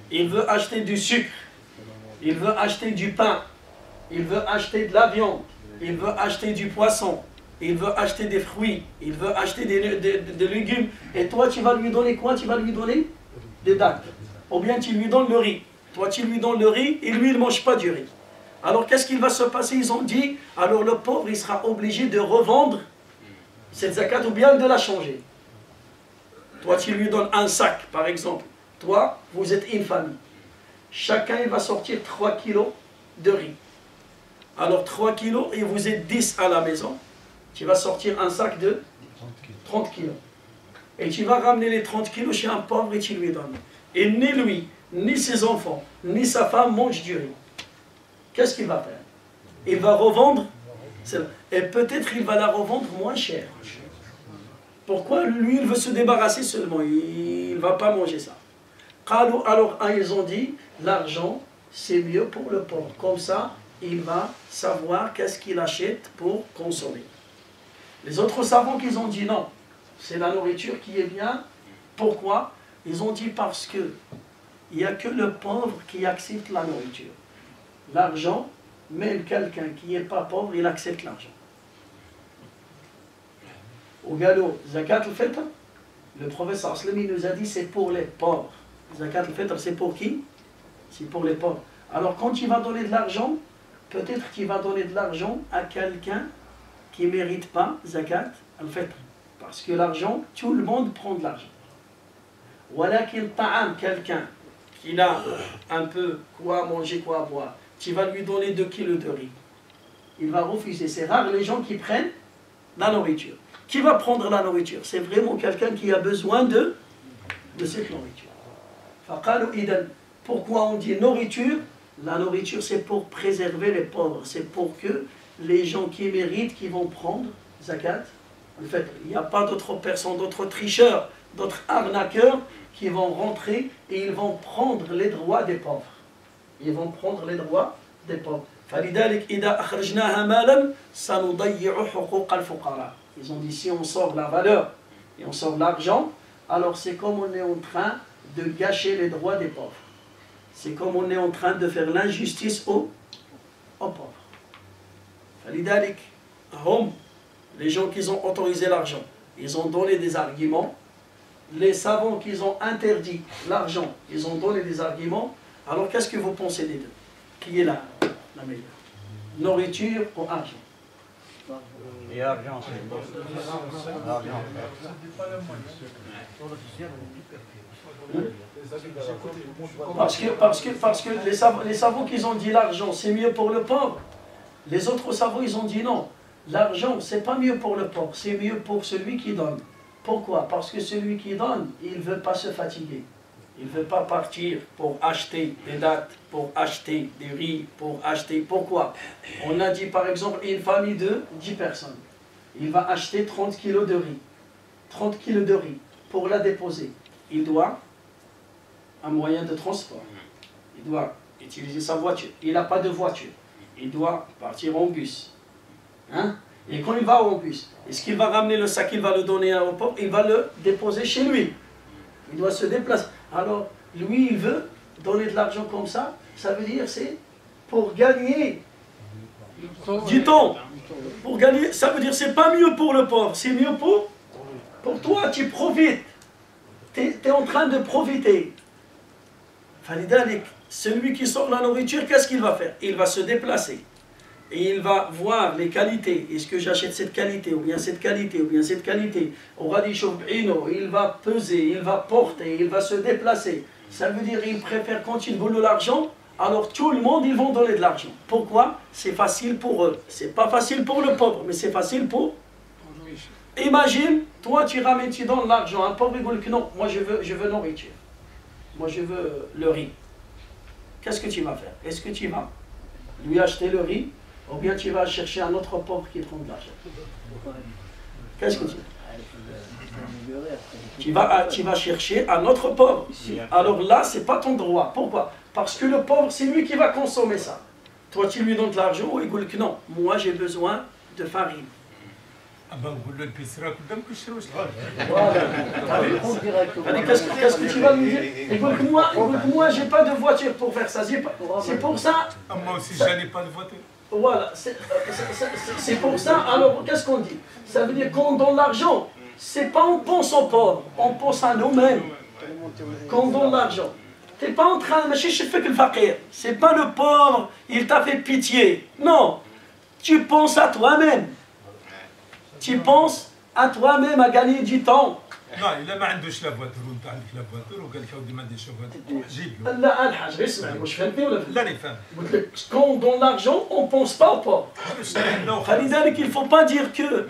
Il veut acheter du sucre, il veut acheter du pain, il veut acheter de la viande, il veut acheter du poisson, il veut acheter des fruits, il veut acheter des légumes. Et toi, tu vas lui donner quoi? Tu vas lui donner des dattes. Ou bien tu lui donnes le riz. Toi, tu lui donnes le riz et lui, il ne mange pas du riz. Alors, qu'est-ce qu'il va se passer? Ils ont dit, alors le pauvre, il sera obligé de revendre cette zakat ou bien de la changer. Toi, tu lui donnes un sac, par exemple. Toi, vous êtes une famille. Chacun il va sortir 3 kilos de riz. Alors 3 kilos et vous êtes 10 à la maison. Tu vas sortir un sac de 30 kilos. Et tu vas ramener les 30 kilos chez un pauvre et tu lui donnes. Et ni lui, ni ses enfants, ni sa femme mangent du riz. Qu'est-ce qu'il va faire? Il va revendre. Et peut-être il va la revendre moins cher. Pourquoi? Lui, il veut se débarrasser seulement. Il ne va pas manger ça. Alors, ils ont dit, l'argent, c'est mieux pour le pauvre. Comme ça, il va savoir qu'est-ce qu'il achète pour consommer. Les autres savants qu'ils ont dit non, c'est la nourriture qui est bien. Pourquoi? Ils ont dit parce que il n'y a que le pauvre qui accepte la nourriture. L'argent, même quelqu'un qui n'est pas pauvre, il accepte l'argent. Au galop, Zakat al-Fitr, le prophète sallallahu nous a dit c'est pour les pauvres. Zakat al-Fitr, c'est pour qui? C'est pour les pauvres. Alors quand tu vas donner de l'argent, peut-être qu'il va donner de l'argent à quelqu'un qui ne mérite pas Zakat al-Fitr. Parce que l'argent, tout le monde prend de l'argent. Voilà qu'il ta'am, quelqu'un qui a un peu quoi manger, quoi boire. Tu vas lui donner 2 kilos de riz. Il va refuser. C'est rare les gens qui prennent la nourriture. Qui va prendre la nourriture? C'est vraiment quelqu'un qui a besoin de de cette nourriture. Pourquoi on dit nourriture? La nourriture, c'est pour préserver les pauvres. C'est pour que les gens qui méritent, qui vont prendre zakat. En fait, il n'y a pas d'autres personnes, d'autres tricheurs, d'autres arnaqueurs qui vont rentrer et ils vont prendre les droits des pauvres. Ils vont prendre les droits des pauvres. Ils ont dit, si on sort la valeur et on sort l'argent, alors c'est comme on est en train de gâcher les droits des pauvres. C'est comme on est en train de faire l'injustice aux pauvres. Les gens qui ont autorisé l'argent, ils ont donné des arguments. Les savants qui ont interdit l'argent, ils ont donné des arguments. Alors qu'est-ce que vous pensez des deux? Qui est la meilleure? Nourriture ou argent? Et argent, c'est l'argent. Parce que les savants qui ont dit l'argent, c'est mieux pour le pauvre. Les autres savants, ils ont dit non. L'argent, c'est pas mieux pour le pauvre, c'est mieux pour celui qui donne. Pourquoi? Parce que celui qui donne, il ne veut pas se fatiguer. Il ne veut pas partir pour acheter des dattes, pour acheter des riz, pour acheter... Pourquoi? On a dit par exemple une famille de 10 personnes. Il va acheter 30 kilos de riz. 30 kilos de riz. Pour la déposer, il doit un moyen de transport. Il doit utiliser sa voiture. Il n'a pas de voiture. Il doit partir en bus. Hein? Et quand il va en bus, est-ce qu'il va ramener le sac, il va le donner à l'aéroport, il va le déposer chez lui. Il doit se déplacer. Alors, lui, il veut donner de l'argent comme ça. Ça veut dire c'est pour gagner du temps. Pour gagner, ça veut dire c'est pas mieux pour le pauvre, c'est mieux pour toi, tu profites. Tu es en train de profiter. Celui qui sort la nourriture, qu'est-ce qu'il va faire? Il va se déplacer. Et il va voir les qualités. Est-ce que j'achète cette qualité, ou bien cette qualité, ou bien cette qualité? Il va peser, il va porter, il va se déplacer. Ça veut dire qu'il préfère quand il veut de l'argent, alors tout le monde, ils vont donner de l'argent. Pourquoi? C'est facile pour eux. C'est pas facile pour le pauvre, mais c'est facile pour... Imagine, toi tu ramènes, tu donnes l'argent. Un pauvre, il dit que non, moi je veux nourriture. Moi je veux le riz. Qu'est-ce que tu vas faire? Est-ce que tu vas lui acheter le riz? Ou bien tu vas chercher un autre pauvre qui prend de l'argent? Qu'est-ce que tu fais? Tu vas chercher un autre pauvre. Alors là, ce n'est pas ton droit. Pourquoi? Parce que le pauvre, c'est lui qui va consommer ça. Toi, tu lui donnes de l'argent, ou il dit que non, moi j'ai besoin de farine. Qu'est-ce que tu vas lui dire? Il dit que moi j'ai pas de voiture pour faire ça. C'est pour ça. Moi aussi, je n'ai pas de voiture. Voilà, c'est pour ça. Alors, qu'est-ce qu'on dit? Ça veut dire qu'on donne l'argent. C'est pas on pense aux pauvres, on pense à nous-mêmes. Qu'on donne l'argent. Tu n'es pas en train de c'est pas le pauvre, il t'a fait pitié. Non, tu penses à toi-même. Tu penses à toi-même à gagner du temps. Non, il n'a pas la voiture, وانت عندك la voiture وقال لك اودي ما عنديش voiture جيب له. لا الحاج اسمع واش فهمتني ولا لا راني فاهم. قلت لك quand on donne l'argent, on ne pense pas au pauvre. فلذلك il ne faut pas dire que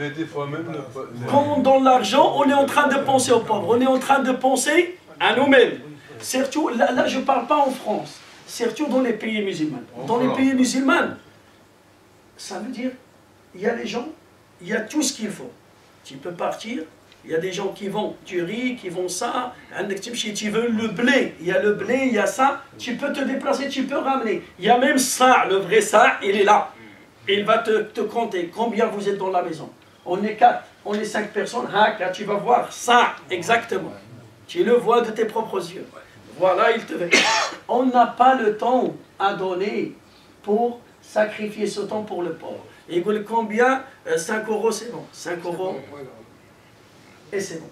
quand on donne l'argent, on est en train de penser aux pauvres. On est en train de penser à nous-mêmes. Surtout, là je ne parle pas en France, surtout dans les pays musulmans. Dans les pays musulmans, ça veut dire, il y a les gens, il y a tout ce qu'il faut. Tu peux partir, il y a des gens qui vont du riz, qui vont ça, tu veux le blé, il y a le blé, il y a ça, tu peux te déplacer, tu peux ramener. Il y a même ça, le vrai ça, il est là. Il va te compter combien vous êtes dans la maison. On est 4, on est 5 personnes, tu vas voir ça, exactement. Tu le vois de tes propres yeux. Voilà, il te fait. On n'a pas le temps à donner pour sacrifier ce temps pour le pauvre. Et combien? 5 euros, c'est bon. 5 euros. Et c'est bon.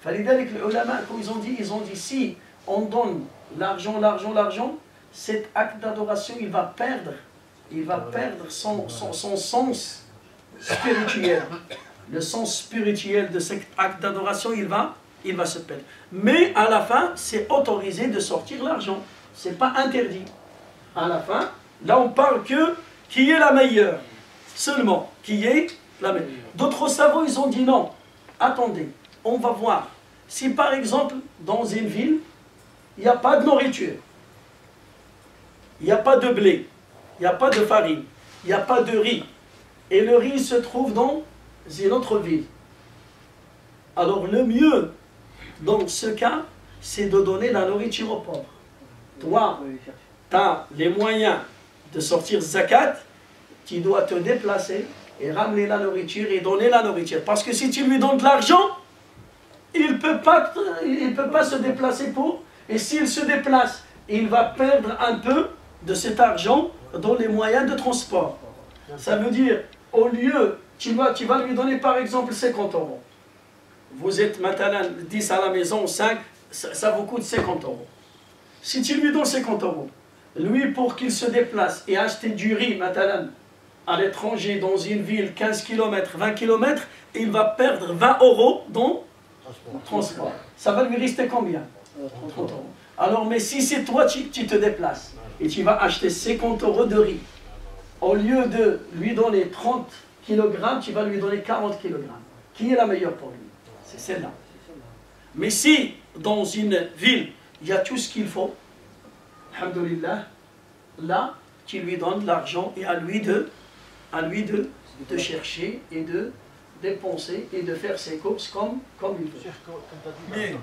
فلذلك les ulama, quand ils ont dit si on donne l'argent, cet acte d'adoration, il va perdre son sens spirituel. Le sens spirituel de cet acte d'adoration, il va se perdre. Mais à la fin, c'est autorisé de sortir l'argent. C'est pas interdit. À la fin, là on parle que qui est la meilleure. Seulement, qui est la meilleure. D'autres savants, ils ont dit non. Attendez, on va voir. Si par exemple, dans une ville, il n'y a pas de nourriture, il n'y a pas de blé, il n'y a pas de farine, il n'y a pas de riz, et le riz se trouve dans une autre ville. Alors le mieux, dans ce cas, c'est de donner la nourriture aux pauvres. Toi, tu as les moyens de sortir zakat, tu dois te déplacer et ramener la nourriture et donner la nourriture. Parce que si tu lui donnes de l'argent, il ne peut pas se déplacer pour... Et s'il se déplace, il va perdre un peu de cet argent dans les moyens de transport. Ça veut dire, au lieu, tu vas lui donner par exemple 50 €. Vous êtes maintenant 10 à la maison, 5, ça vous coûte 50 €. Si tu lui donnes 50 €, lui pour qu'il se déplace et acheter du riz maintenant à l'étranger dans une ville 15 km, 20 km, il va perdre 20 € dans le transport. Ça va lui rester combien? 30 €. Alors, mais si c'est toi, tu te déplaces et tu vas acheter 50 € de riz, au lieu de lui donner 30 kg, tu vas lui donner 40 kg. Qui est la meilleure pour lui? C'est celle-là. Mais si dans une ville, il y a tout ce qu'il faut, alhamdoulilah, là, tu lui donnes de l'argent et à lui de chercher et de dépenser et de faire ses courses comme il veut. Le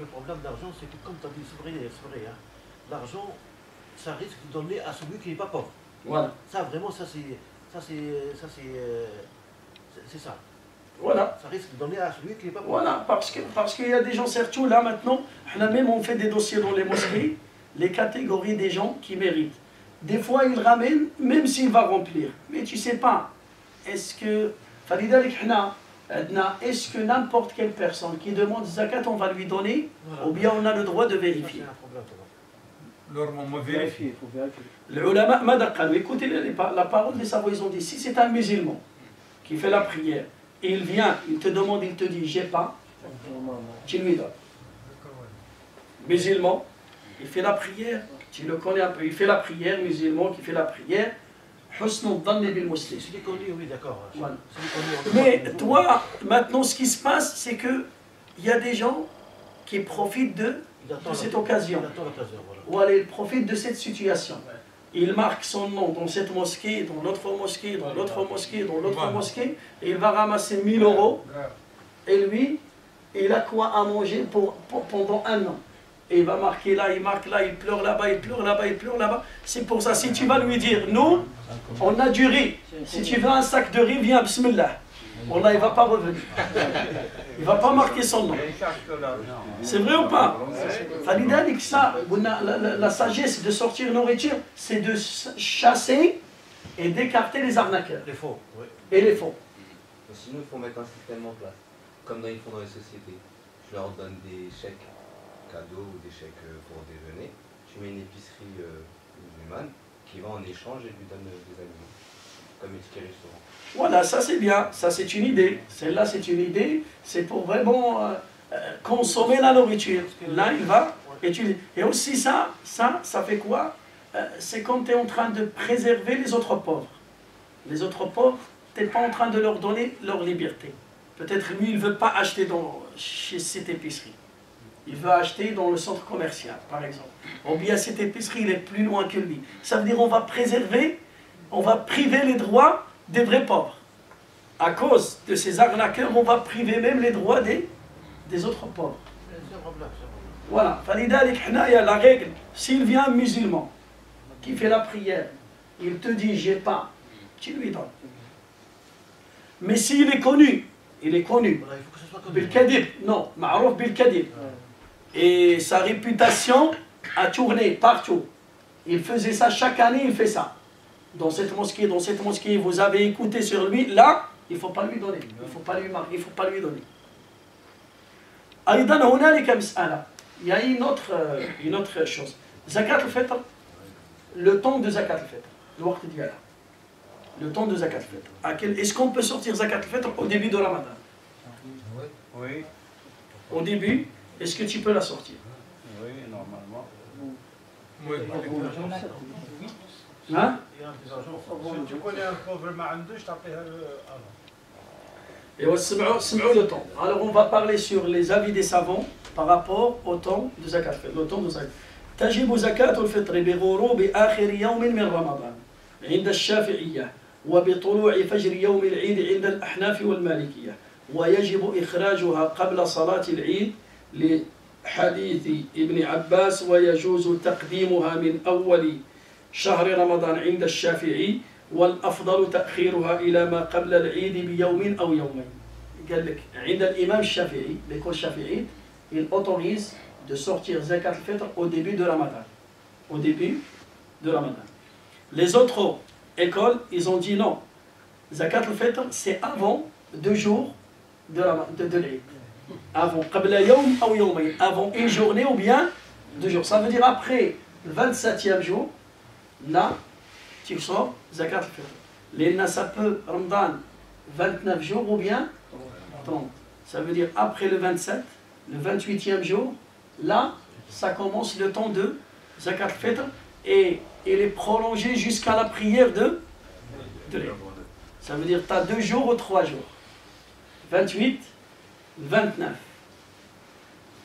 problème d'argent, c'est que comme tu as dit, c'est vrai, hein, l'argent, ça risque de donner à celui qui n'est pas pauvre. Voilà. Ça, vraiment, c'est ça. Voilà. Ça risque de donner à celui qui n'est pas pauvre. Voilà, parce qu'il y a des gens, surtout là maintenant, même on fait des dossiers dans les mosquées, les catégories des gens qui méritent. Des fois, ils ramènent, même s'il va remplir. Mais tu ne sais pas, est-ce que n'importe quelle personne qui demande zakat, on va lui donner, ou bien on a le droit de vérifier. vérifier. Les ulama, écoutez la parole des savants, ils ont dit, si c'est un musulman qui fait la prière, et il vient, il te demande, il te dit, j'ai pas, tu lui donnes. Musulman, il fait la prière, tu le connais un peu, il fait la prière, musulman qui fait la prière, c'est connu, oui, d'accord. Voilà. Mais toi, maintenant, ce qui se passe, c'est que il y a des gens qui profitent de cette occasion. Voilà, ils profitent de cette situation. Il marque son nom dans cette mosquée, dans l'autre mosquée, dans l'autre mosquée, dans l'autre mosquée, et il va ramasser 1000 €. Et lui, il a quoi à manger pendant un an. Et il va marquer là, il marque là, il pleure là-bas, il pleure là-bas, il pleure là-bas. C'est pour ça, si tu vas lui dire, nous, on a du riz. Si tu veux un sac de riz, viens, bismillah. Wallah, il ne va pas revenir. Il ne va pas marquer son nom. C'est vrai ou pas? La sagesse de sortir nourriture, c'est de chasser et d'écarter les arnaqueurs. Les faux, oui. Et les faux. Sinon, il faut mettre un système en place. Comme ils font dans les sociétés. Je leur donne des chèques cadeaux ou des chèques pour déjeuner. Je mets une épicerie musulmane qui va en échange et lui donne des aliments. Comme les tickets restaurants. Voilà, ça c'est bien, ça c'est une idée. Celle-là c'est une idée, c'est pour vraiment consommer la nourriture. Là il va étudier. Et aussi ça fait quoi? C'est quand tu es en train de préserver les autres pauvres. Les autres pauvres, tu n'es pas en train de leur donner leur liberté. Peut-être lui, il ne veut pas acheter chez cette épicerie. Il veut acheter dans le centre commercial, par exemple. Ou bien cette épicerie, il est plus loin que lui. Ça veut dire on va préserver, on va priver les droits des vrais pauvres. À cause de ces arnaqueurs, on va priver même les droits des autres pauvres. Voilà. Il y a la règle. S'il vient un musulman qui fait la prière, il te dit j'ai pas, tu lui donnes. Mais s'il est connu, il est connu. Bil kadib, non, ma'rouf bil kadib. Et sa réputation a tourné partout. Il faisait ça chaque année, il fait ça. Dans cette mosquée, vous avez écouté sur lui, là, il ne faut pas lui donner, il ne faut pas lui marquer, il ne faut pas lui donner. Il y a une autre chose. Zakat al-Fitr, le temps de Zakat al-Fitr, le temps de Zakat al-Fitr. Est-ce qu'on peut sortir Zakat al-Fitr au début de Ramadan? Oui. Au début, est-ce que tu peux la sortir? Oui, normalement. Oui. Hein? Si tu connais un pauvre, Et le temps. Alors on va parler sur les avis des savants par rapport au temps de zakat al-fitr. Le temps de zakat. تجب زكاة الفطر بغروب آخر يوم من رمضان عند الشافعية وبطلوع فجر يوم العيد عند الأحناف والمالكية ويجب إخراجها قبل صلاة العيد لحديث ابن عباس ويجوز تقديمها من أول شهر رمضان عند الشافعي والأفضل تأخيرها إلى ما قبل العيد بيوم أو يومين. قال لك عند الإمام الشافعي l'école الشافعي il autorise de sortir zakat al-fitr au début de Ramadan. Au début de Ramadan. Les autres écoles, ils ont dit non. Zakat al-fitr, c'est avant 2 jours de l'Eid. Avant. Qabla yawm ou yawmayn. Avant une journée ou bien 2 jours. Ça veut dire après le 27e jour, là, tu sors zakat al-fitr. L'Inna, ça peut Ramadan 29 jours ou bien 30. Ça veut dire après le 27, le 28e jour, là, ça commence le temps de zakat al-fitr et il est prolongé jusqu'à la prière de l'Eid. Ça veut dire que tu as 2 jours ou 3 jours. 28, 29.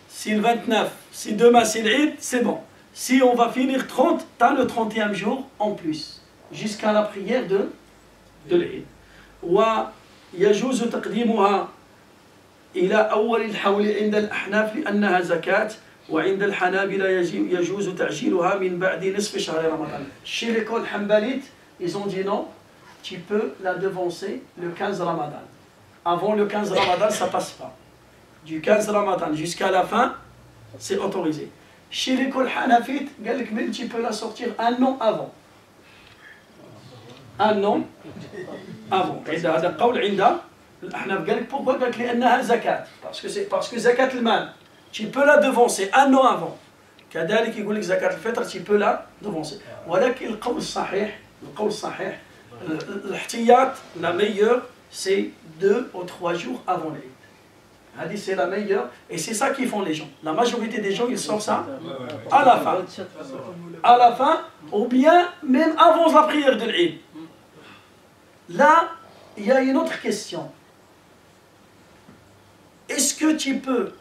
Si le 29, si demain c'est l'Eid, c'est bon. Si on va finir 30, tu as le 30e jour en plus, jusqu'à la prière de l'Eid. ويجوز تقديمها إلى أول الحول عند الأحناف لأنها زكاة وعند الحنابلة يجوز تعجيلها من بعد نصف شهر رمضان. Chez l'école hanbalite, ils ont dit non, tu peux la devancer le 15 Ramadan. Avant le 15 Ramadan, ça passe pas. Du 15 Ramadan jusqu'à la fin, c'est autorisé. Chez l'école hanafite, tu peux la sortir un an avant. Un an avant. هذا قول عند الأحناف. قال لك pourquoi؟ قال لك لأنها زكاة. parce que زكاة المال tu peux la devancer un an avant. كذلك يقول لك زكاة الفطر tu peux la devancer. ولكن القول الصحيح الاحتياط la meilleure c'est 2 ou 3 jours avant l'Eid. Hadith c'est la meilleure et c'est ça qu'ils font les gens. La majorité des gens ils sortent ça à la fin. À la fin ou bien même avant la prière de l'Eid. Là, il y a une autre question. Est-ce que tu peux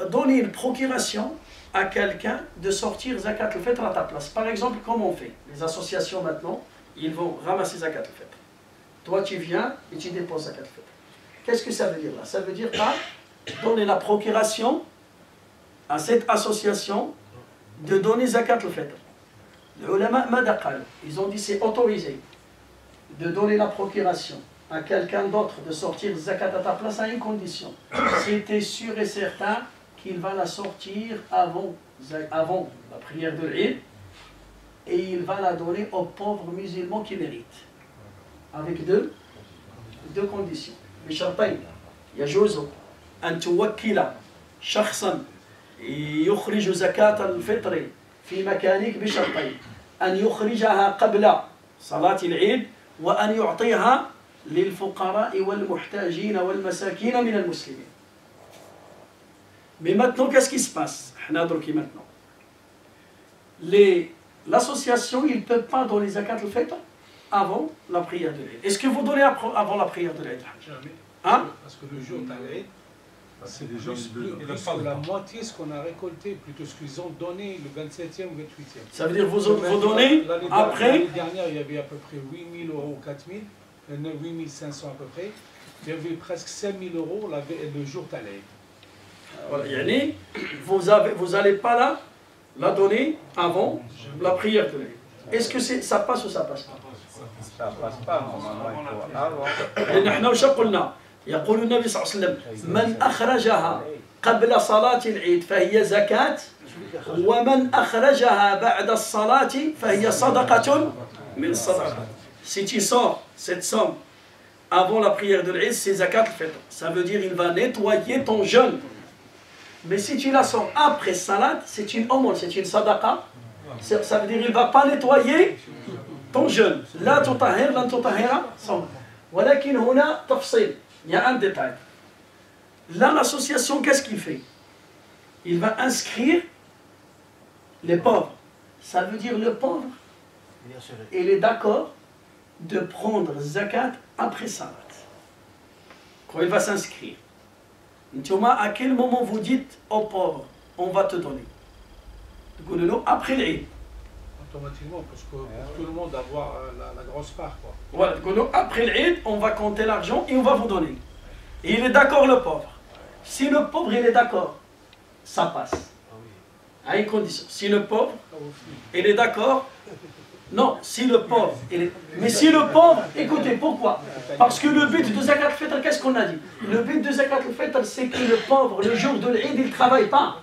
donner une procuration à quelqu'un de sortir zakat al-fitr à ta place? Par exemple, comme on fait, les associations maintenant, ils vont ramasser zakat al-fitr. Toi, tu viens et tu déposes zakat al-fitr. Qu'est-ce que ça veut dire là? Ça veut dire pas donner la procuration à cette association de donner zakat al-fitr. Les ulama madaqal, ils ont dit c'est autorisé de donner la procuration à quelqu'un d'autre de sortir zakat à ta place à une condition. Si tu es sûr et certain qu'il va la sortir avant la prière de l'Eid et il va la donner aux pauvres musulmans qui méritent. Avec deux conditions. بشرطين يجوز أن توكل شخصا يخرج زكاة الفطر في مكانك بشرطين أن يخرجها قبل صلاة العيد وأن يعطيها للفقراء والمحتاجين والمساكين من المسلمين. Mais maintenant, qu'est-ce qui se passe? Maintenant, l'association, il ne peut pas donner zakat al-fitr avant la prière de l'Eid. Est-ce que vous donnez avant la prière de l'Eid? Jamais. Hein? Parce que le jour de l'Eid, c'est plus que la moitié ce qu'on a récolté, plutôt ce qu'ils ont donné le 27e ou 28e. Ça veut dire vous donnez après? L'année dernière, il y avait à peu près 8 000 euros, 4 000, 8 500 à peu près. Il y avait presque 5 000 euros le jour de l'Eid. Voilà, yani, vous n'allez pas la donner avant la prière de l'Eid. Est-ce que ça passe ou ça passe pas? Ça passe pas, normalement, il faut avant. نحن وش قلنا؟ يقول النبي صلى الله عليه وسلم من أخرجها قبل صلاة العيد فهي زكاة ومن أخرجها بعد الصلاة فهي صدقة من الصدقات. Si tu sors cette somme avant la prière de l'Eid, c'est zakat al-fitr. Ça veut dire il va nettoyer ton jeûne. Mais si tu la sors après salat, c'est une aumône, c'est une sadaqa. Ça veut dire il ne va pas nettoyer ton jeûne. لا تطهر لن تطهر صومك. ولكن هنا تفصيل. Il y a un détail. Là, l'association, qu'est-ce qu'il fait? Il va inscrire les pauvres. Ça veut dire le pauvre, il est d'accord de prendre zakat après salat. quand il va s'inscrire, à quel moment vous dites aux pauvres, on va te donner? Après l'Eid. Automatiquement, parce que pour tout le monde avoir la grosse part. Quoi. Voilà, après l'Eid, on va compter l'argent et on va vous donner. Et il est d'accord le pauvre. Si le pauvre il est d'accord, ça passe. À une condition. Si le pauvre, il est d'accord, non, si le pauvre, mais si le pauvre, écoutez, pourquoi? Parce que le but de Zakat al-Fitr, qu'est-ce qu'on a dit? Le but de Zakat al-Fitr, c'est que le pauvre, le jour de l'Eid, il ne travaille pas.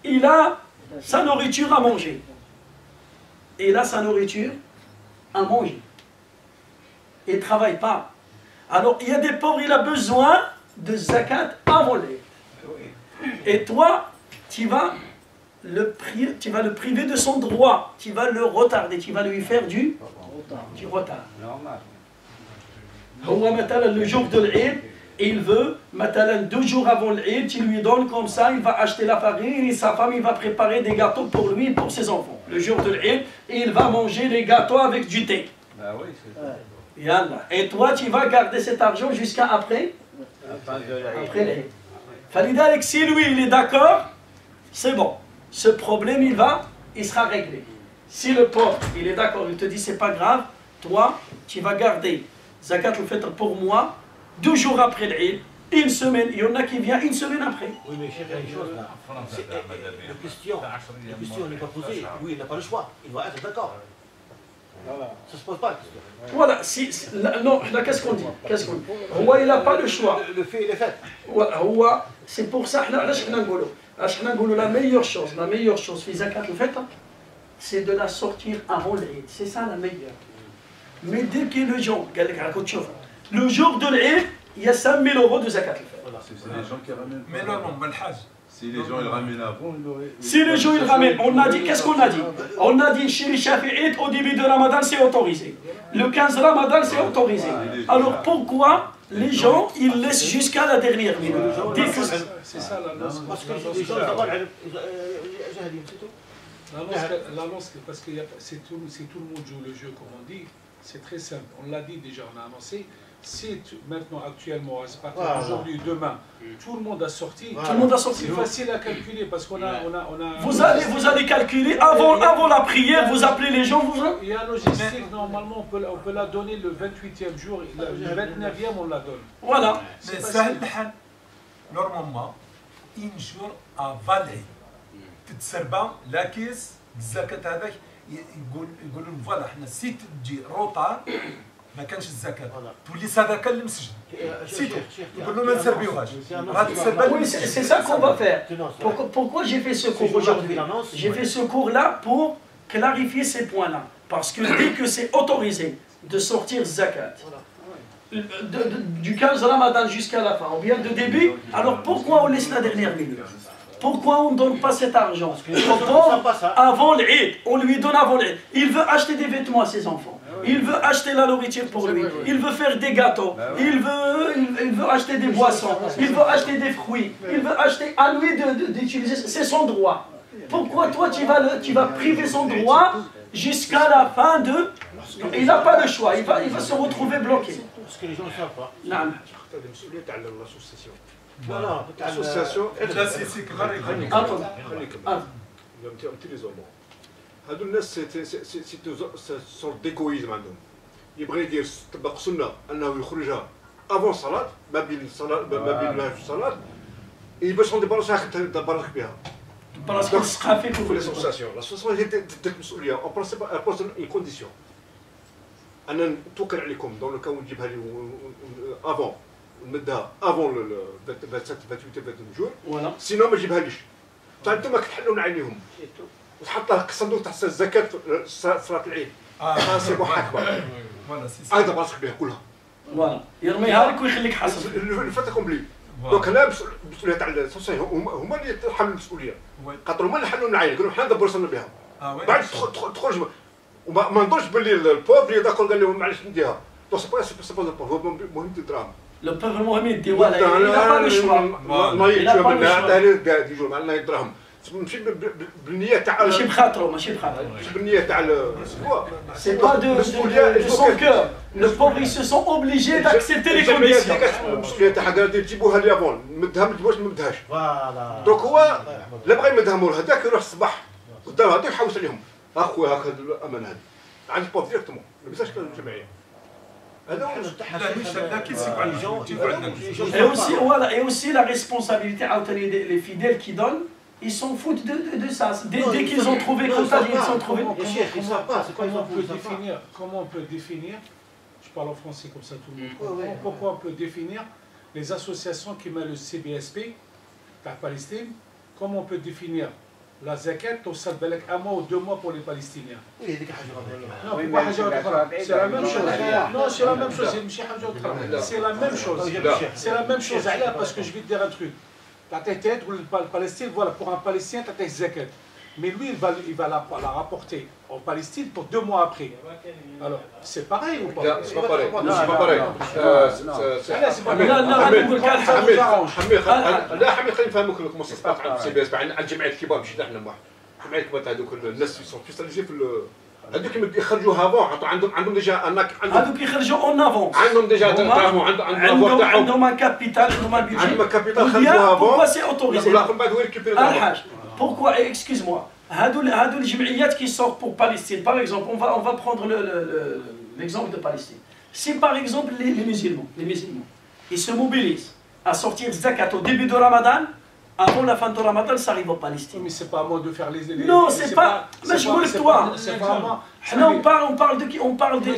Il a sa nourriture à manger. Il a sa nourriture à manger. Il ne travaille pas. Alors, il y a des pauvres, il a besoin de Zakat avant l'Eid. Et toi, tu vas le priver de son droit, tu vas le retarder, tu vas lui faire du retard. Le jour de l'Eid, il veut, 2 jours avant l'Eid, tu lui donnes comme ça, il va acheter la farine et sa femme, il va préparer des gâteaux pour lui et pour ses enfants. Le jour de l'Eid, il va manger les gâteaux avec du thé. Et toi, tu vas garder cet argent jusqu'à après l'Eid. Falidalik, si lui, il est d'accord, c'est bon. Ce problème, il sera réglé. Si le pauvre, il est d'accord, il te dit, c'est pas grave, toi, tu vas garder Zakat al-Fitr pour moi, 2 jours après l'Eid, une semaine, il y en a qui viennent une semaine après. Oui, mais il y a une chose là. La question n'est pas posée. Oui, il n'a pas le choix. Il va être d'accord. Ça ne se pose pas la question. Voilà, non, là, qu'est-ce qu'on dit? Il n'a pas le choix. Le fait, il est fait. C'est pour ça, la meilleure chose, في Zakat al-Fitr, c'est de la sortir avant l'Eid. C'est ça la meilleure. Mais dès que le jour, le jour de l'Eid, il y a 5 000 € de Zakat al-Fitr. C'est les gens qui ramènent. Mais non, si les gens ils ramènent avant, si les gens ils ramènent, on a dit, qu'est-ce qu'on a dit? On a dit chez les Shafi'ites, au début de Ramadan, c'est autorisé. Le 15 Ramadan, c'est autorisé. Alors pourquoi les gens, ils laissent jusqu'à la dernière minute? C'est ça l'annonce. Parce que les gens, d'abord, c'est tout. L'annonce, parce que c'est tout le monde joue le jeu, comme on dit. C'est très simple. On l'a dit déjà, on a annoncé. Si maintenant, actuellement, aujourd'hui, demain, tout le monde a sorti. Tout le monde a sorti. C'est facile à calculer parce qu'on a. Vous allez calculer avant la prière, vous appelez les gens. Il y a logistique, normalement, on peut la donner le 28e jour, le 29e, on la donne. Voilà. Mais ça, normalement, un jour avant l'Eid, تتسربا لاكيس الزكاة هذاك يقولوا فوالا حنا سيت تجي روطار ما كانش الزكاة تولي صدقة للمسجد سيتو يقولوا ما نسربيوهاش Oui, c'est ça qu'on va faire. Pourquoi j'ai fait ce cours aujourd'hui? J'ai fait ce cours-là pour clarifier ces points-là. Parce que dès que c'est autorisé de sortir zakat, du 15 Ramadan jusqu'à la fin, ou bien de début, alors pourquoi on laisse la dernière minute? Pourquoi on ne donne pas cet argent avant l'Eid? On lui donne avant l'Eid. Il veut acheter des vêtements à ses enfants. Il veut acheter la nourriture pour lui. Il veut faire des gâteaux. Il veut acheter des boissons. Il veut acheter des fruits. Il veut acheter à lui d'utiliser. C'est son droit. Pourquoi toi tu vas priver son droit jusqu'à la fin de... Il n'a pas le choix. Il va se retrouver bloqué. Parce que les gens ne savent pas. Non. Voilà, l'association. لا سي كبار هادو الناس سي سورت ديكويزم عندهم يبغي يدير طبق سنه انه يخرجها افون الصلاه ما بين الصلاه ما بين الصلاه باش ندير براسك بها براسك الثقافي في لاسوسياسيون هي تديك المسؤوليه او برانسيب بوز اون كونديسيون انا نتوكل عليكم دون لو كان نجيبها لي افون نمدها افون 27 28 جوع سينو ما نجيبهاليش حتى انتم كتحلوا من عينيهم وتحطها الصندوق تاع الزكاه صلاه العيد سي محاكمه هذا براسك بها كلها فوالا يرميها لك ويخليك حاسب فاتكم بلي دونك هنا المسؤوليه تاع السوسيتي هما اللي يتحملوا المسؤوليه خاطر هما اللي حلوا من العين يقولوا حنا ندبروا راسنا بها بعد تخرج وما نظنش باللي البوفر داكور قال لهم معليش نديها دونك سي با البوفر مهم الدراهم Le peuple mohamed dit voilà, il n'a pas le choix. il n'a pas le choix. يجوا معنا الدراهم ماشي بالنيه تاع ماشي بخاطرو ماشي بخاطرو بالنيه تاع c'est pas de son cœur. Le pauvre ils se sont obligés d'accepter les conditions. المسؤوليه تاعها قال تجيبوها لي افون نمدها ما تجيبوهاش ما نمدهاش فوالا دونك هو لا بغى يمدها مور هذاك يروح الصباح قدام هذاك يحوس عليهم اخويا هكا الامانه هذه عندي بوف ديريكتومون ما بيساش الجمعيه هذا هو لا مش هذاك يسيب على Et aussi, voilà, et aussi la responsabilité, les fidèles qui donnent, ils s'en foutent de ça. Dès qu'ils ont trouvé, comme ça, ils sont trouvés. Comment on peut définir, je parle en français comme ça tout le monde comprend, pourquoi on peut définir les associations qui mettent le CBSP, la Palestine, comment on peut définir la zakat au Sadbalek 1 mois ou 2 mois pour les Palestiniens. Non, c'est la même chose. Non, c'est la même chose. C'est la même chose. C'est la même chose. Parce que je vais te dire un truc. La tête ou le Palestine, voilà, pour un Palestinien, tu as zakat. Mais lui, il va la rapporter en Palestine pour 2 mois après. Alors, c'est pareil ou pas? C'est pas pareil. Non, c'est pas pareil. لا حميد خلينا نفهموك المؤسسات تاع السي بي اس عندنا الجمعيات الكبار ماشي احنا واحد الجمعيات الكبار تاع هذوك الناس اللي سبيسياليزي في هذوك يخرجوا افون عندهم ديجا هذوك يخرجوا اون افونس عندهم ديجا عندهم ان كابيتال عندهم ان بيجي عندهم كابيتال خرجوا افون pourquoi c'est autorisé لا من بعد هو يريكوبيري الحاج pourquoi excuse-moi هادو الجمعيات qui sortent pour Palestine par exemple on va prendre l'exemple de Palestine si par exemple les musulmans ils se mobilisent à sortir zakat au début de Ramadan avant la fin de Ramadan ça arrive en Palestine mais c'est pas à moi de faire les non c'est pas mais je veux toi on parle de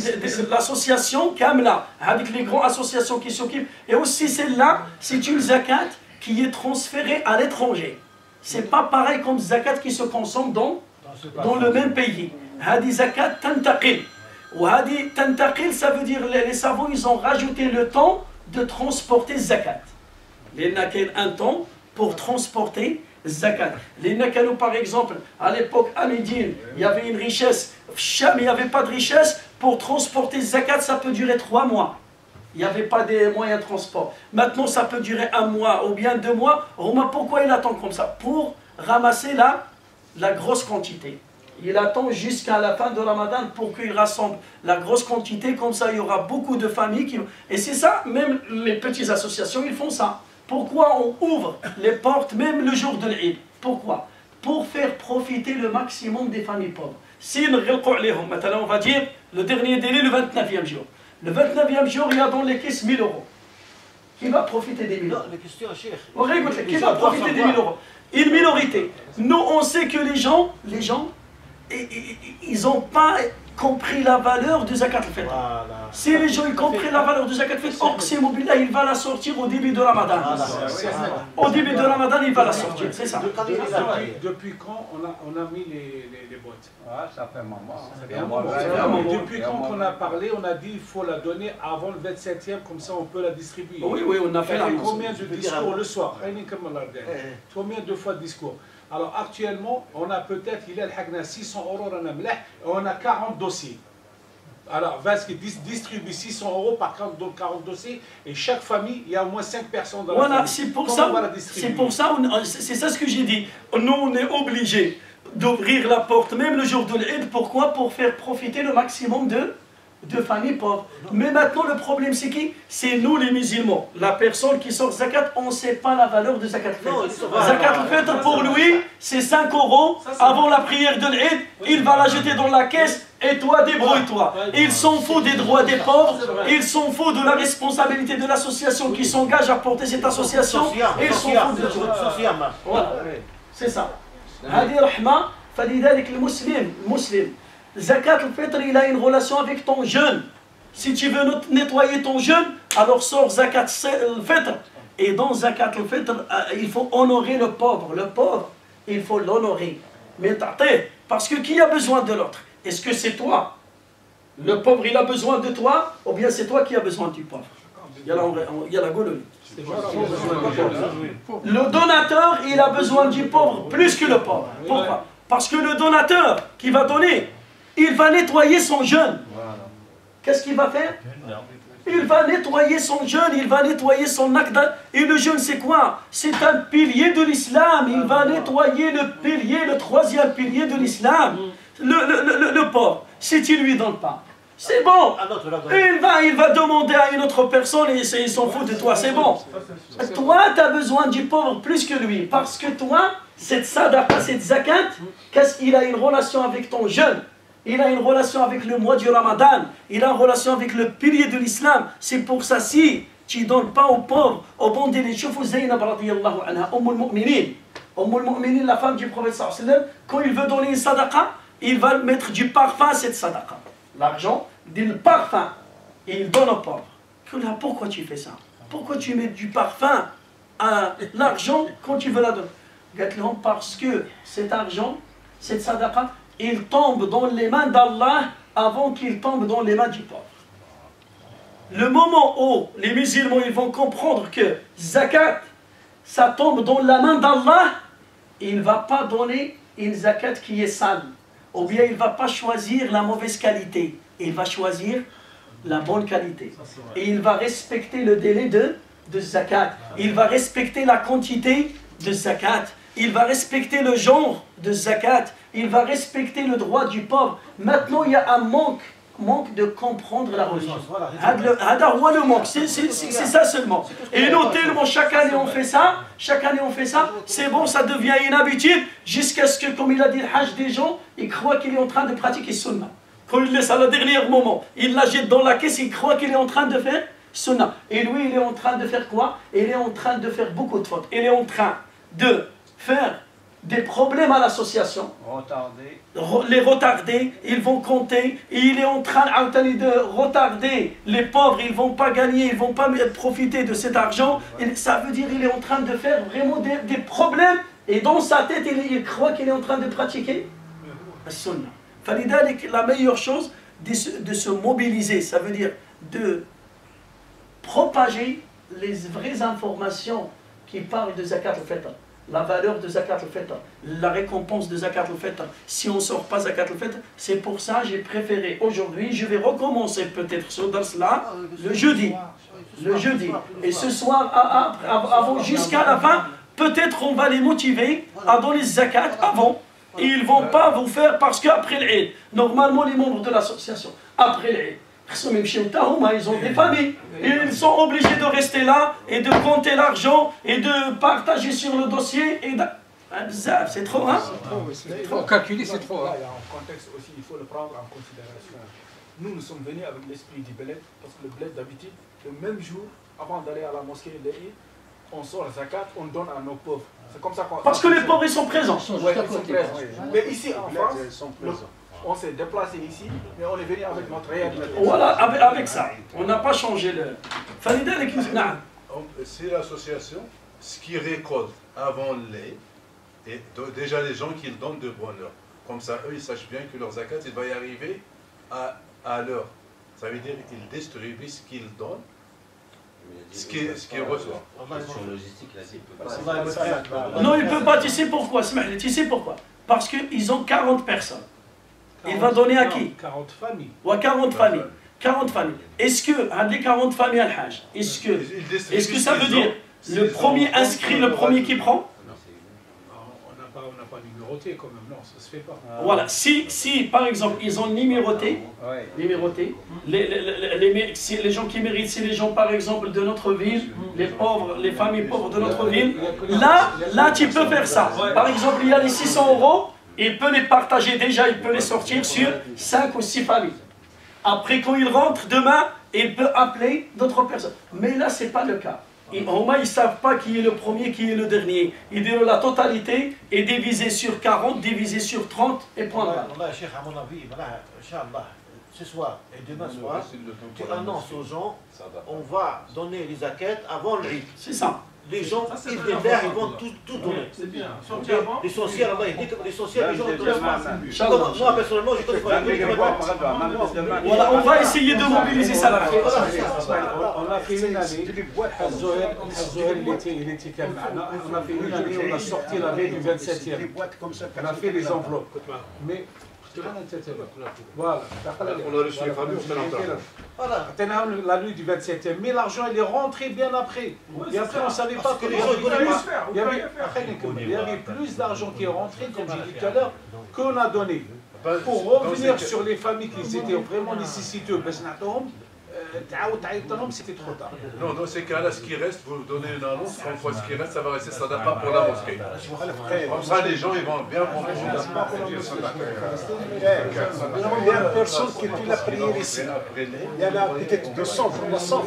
l'association Kamla avec les grandes associations qui s'occupent et aussi celle-là c'est une zakat qui est transférée à l'étranger c'est pas pareil comme zakat qui se consomme dans le même pays hadi zakat tantaqil ou hadi tantaqil ça veut dire les savants ils ont rajouté le temps de transporter zakat il y a un temps pour transporter zakat. Les Nakanou, par exemple, à l'époque à Médine, il y avait une richesse. Cham, il n'y avait pas de richesse. Pour transporter zakat, ça peut durer 3 mois. Il n'y avait pas de moyens de transport. Maintenant, ça peut durer 1 mois ou bien 2 mois. Romain, pourquoi il attend comme ça? Pour ramasser la grosse quantité. Il attend jusqu'à la fin de Ramadan pour qu'il rassemble la grosse quantité. Comme ça, il y aura beaucoup de familles qui... Et c'est ça, même les petites associations, ils font ça. Pourquoi on ouvre les portes même le jour de l'Eid? Pourquoi? Pour faire profiter le maximum des familles pauvres. Si maintenant on va dire le dernier délai, le 29e jour. Le 29e jour, il y a dans les caisses 1000 euros. Qui va profiter des 1000 euros? Qui va profiter des 1000 euros? Une minorité. Nous, on sait que les gens, ils n'ont pas compris la valeur de zakat al-fitr. Si les gens ont compris la valeur de zakat al-fitr, il va la sortir au début de Ramadan. Au début de Ramadan, il va la sortir, c'est ça. Depuis quand on a mis les boîtes? Ça fait un moment. Depuis quand on a parlé, on a dit qu'il faut la donner avant le 27e, comme ça on peut la distribuer. Oui, on a fait la combien de discours le soir? Combien de fois de discours? Alors actuellement, on a peut-être, il a le 600 euros, on a 40 dossiers. Alors, Vasque distribue 600 euros par 40 dossiers, et chaque famille, il y a au moins 5 personnes dans la famille. C'est pour ça, c'est ça ce que j'ai dit. Nous, on est obligés d'ouvrir la porte, même le jour de l'Eid. Pourquoi? Pour faire profiter le maximum de familles pauvres. Mais maintenant, le problème, c'est qui? C'est nous, les musulmans. La personne qui sort zakat, on ne sait pas la valeur de zakat al-fitr. Zakat al-fitr, pour lui, c'est 5 euros. Avant la prière de l'Eid, il va la jeter dans la caisse. Et toi, débrouille-toi. Il s'en fout des droits des pauvres. Il s'en fout de la responsabilité de l'association qui s'engage à porter cette association. Il s'en fout de tout. Voilà. C'est ça. هذه رحمة فلذلك المسلم Zakat al-Fitr, il a une relation avec ton jeûne. Si tu veux nettoyer ton jeûne, alors sors Zakat al-Fitr. Et dans Zakat al-Fitr, il faut honorer le pauvre. Le pauvre, il faut l'honorer. Mais parce que qui a besoin de l'autre? Est-ce que c'est toi? Le pauvre, il a besoin de toi, ou bien c'est toi qui as besoin du pauvre? Il y a la gaulerie. Le donateur, il a besoin du pauvre plus que le pauvre. Pourquoi? Parce que le donateur qui va donner, il va nettoyer son jeûne. Qu'est-ce qu'il va faire? Il va nettoyer son jeûne, il va nettoyer son acte. Et le jeûne, c'est quoi? C'est un pilier de l'islam. Il va nettoyer le pilier, le troisième pilier de l'islam. Le pauvre, si tu lui donnes pas, c'est bon. Il va demander à une autre personne et il s'en fout de toi, c'est bon. Toi, tu as besoin du pauvre plus que lui. Parce que toi, cette sadaqa, cette zakat, qu'est-ce qu'il a une relation avec ton jeûne? Il a une relation avec le mois du Ramadan. Il a une relation avec le pilier de l'islam. C'est pour ça, si tu ne donnes pas aux pauvres, au bon délai, Choufou Zaynab radiyallahu anha, Umm al-Mu'minin, la femme du prophète sallallahu alayhi wa sallam, quand il veut donner une sadaqa, il va mettre du parfum à cette sadaqa. L'argent, du parfum, et il donne aux pauvres. Pourquoi tu fais ça? Pourquoi tu mets du parfum à l'argent quand tu veux la donner? Parce que cet argent, cette sadaqa, il tombe dans les mains d'Allah avant qu'il tombe dans les mains du pauvre. Le moment où les musulmans ils vont comprendre que zakat, ça tombe dans la main d'Allah, il ne va pas donner une zakat qui est sale. Ou bien il ne va pas choisir la mauvaise qualité. Il va choisir la bonne qualité. Et il va respecter le délai de zakat. Il va respecter la quantité de zakat. Il va respecter le genre de zakat. Il va respecter le droit du pauvre. Maintenant, il y a un manque de comprendre la religion. Le manque, c'est ça seulement. Et nous, tellement chaque année on fait ça, c'est bon, ça devient une habitude, jusqu'à ce que, comme il a dit le hajj des gens, ils croient qu'il est en train de pratiquer sunnah. Quand il laisse à le dernier moment, il la jette dans la caisse, il croit qu'il est en train de faire sunnah. Et lui, il est en train de faire quoi? Il est en train de faire beaucoup de fautes. Il est en train de faire des problèmes à l'association, les retarder, ils vont compter, et il est en train de retarder les pauvres, ils ne vont pas gagner, ils ne vont pas profiter de cet argent, et ça veut dire qu'il est en train de faire vraiment des problèmes, et dans sa tête, il croit qu'il est en train de pratiquer la sunna. La meilleure chose, de se mobiliser, ça veut dire de propager les vraies informations qui parlent de zakat al-fitr. La valeur de zakat al-fitr, la récompense de zakat al-fitr. Si on ne sort pas zakat al-fitr, c'est pour ça que j'ai préféré aujourd'hui, je vais recommencer peut-être ce dars-là le jeudi. Et ce soir, avant, jusqu'à la fin, peut-être on va les motiver à donner zakat avant. Et ils ne vont pas vous faire parce qu'après l'Eid, normalement les membres de l'association, après l'Eid, ils ont des familles. Et ils sont obligés de rester là et de compter l'argent et de partager sur le dossier. C'est trop, hein? Il faut calculer, c'est trop. Il y a un contexte aussi, il faut le prendre en considération. Nous sommes venus avec l'esprit du bled, parce que le bled d'habitude, le même jour, avant d'aller à la mosquée, on sort zakat, on donne à nos pauvres. C'est comme ça qu'on... Parce que les pauvres, ils sont présents. Oui, ils sont présents. Mais ici, en France, on s'est déplacé ici, mais on est venu avec notre réalité. Voilà, avec ça. On n'a pas changé le... C'est l'association, ce qui récolte avant l'aide, et déjà les gens qui le donnent de bonne heure. Comme ça, eux, ils sachent bien que leur zakat, il va y arriver à l'heure. Ça veut dire qu'ils distribuent ce qu'ils donnent, ce qu'ils reçoivent. Non, il ne peut pas. Tu sais pourquoi? Tu sais pourquoi? Parce qu'ils ont 40 personnes. Il va donner à qui? 40 familles. Ouais, 40 familles. 40 familles. Est-ce que, les 40 familles al-Hajj, est-ce que ça veut dire le premier inscrit, le premier qui prend? On n'a pas numéroté quand même, non, ça se fait pas. Voilà, si par exemple ils ont numéroté, les gens qui méritent, c'est les gens par exemple de notre ville, les pauvres, les familles pauvres de notre ville, là tu peux faire ça. Par exemple, il y a les 600 €, il peut les partager déjà, il peut les sortir sur 5 ou 6 familles. Après, quand il rentre demain, il peut appeler d'autres personnes. Mais là, ce n'est pas le cas. Au moins, ils ne savent pas qui est le premier, qui est le dernier. Ils disent la totalité est divisée sur 40, divisée sur 30 et point barre. Cheikh, à mon avis, Inch'Allah, ce soir et demain soir, tu annonces aux gens, on va donner les zakat avant le Eid. C'est ça. Les gens, ils vont tout donner. C'est bien. L'essentiel, l'essentiel, les gens ne connaissent pas. Moi, personnellement, je connais pas. Voilà, on va essayer de mobiliser ça. On a fait une année, il était calme. On a fait une année, on a sorti la veille du 27e. On a fait les enveloppes. Mais Voilà. On a reçu les familles, voilà. La nuit du 27e. Mais l'argent, il est rentré bien après. Et après, on ne savait pas que les gens il y avait plus d'argent qui est rentré, comme j'ai dit tout à l'heure, qu'on a donné. Pour revenir sur les familles qui étaient vraiment nécessiteuses, c'était trop tard. Non, dans ces cas-là, ce qui reste, vous donnez une annonce, comme quoi ce qui reste, ça va rester sadaqa pour la mosquée. Comme ça, les gens, ils vont bien comprendre. Il y a personne qui fait la prière ici. Il y en a peut-être 200, 300.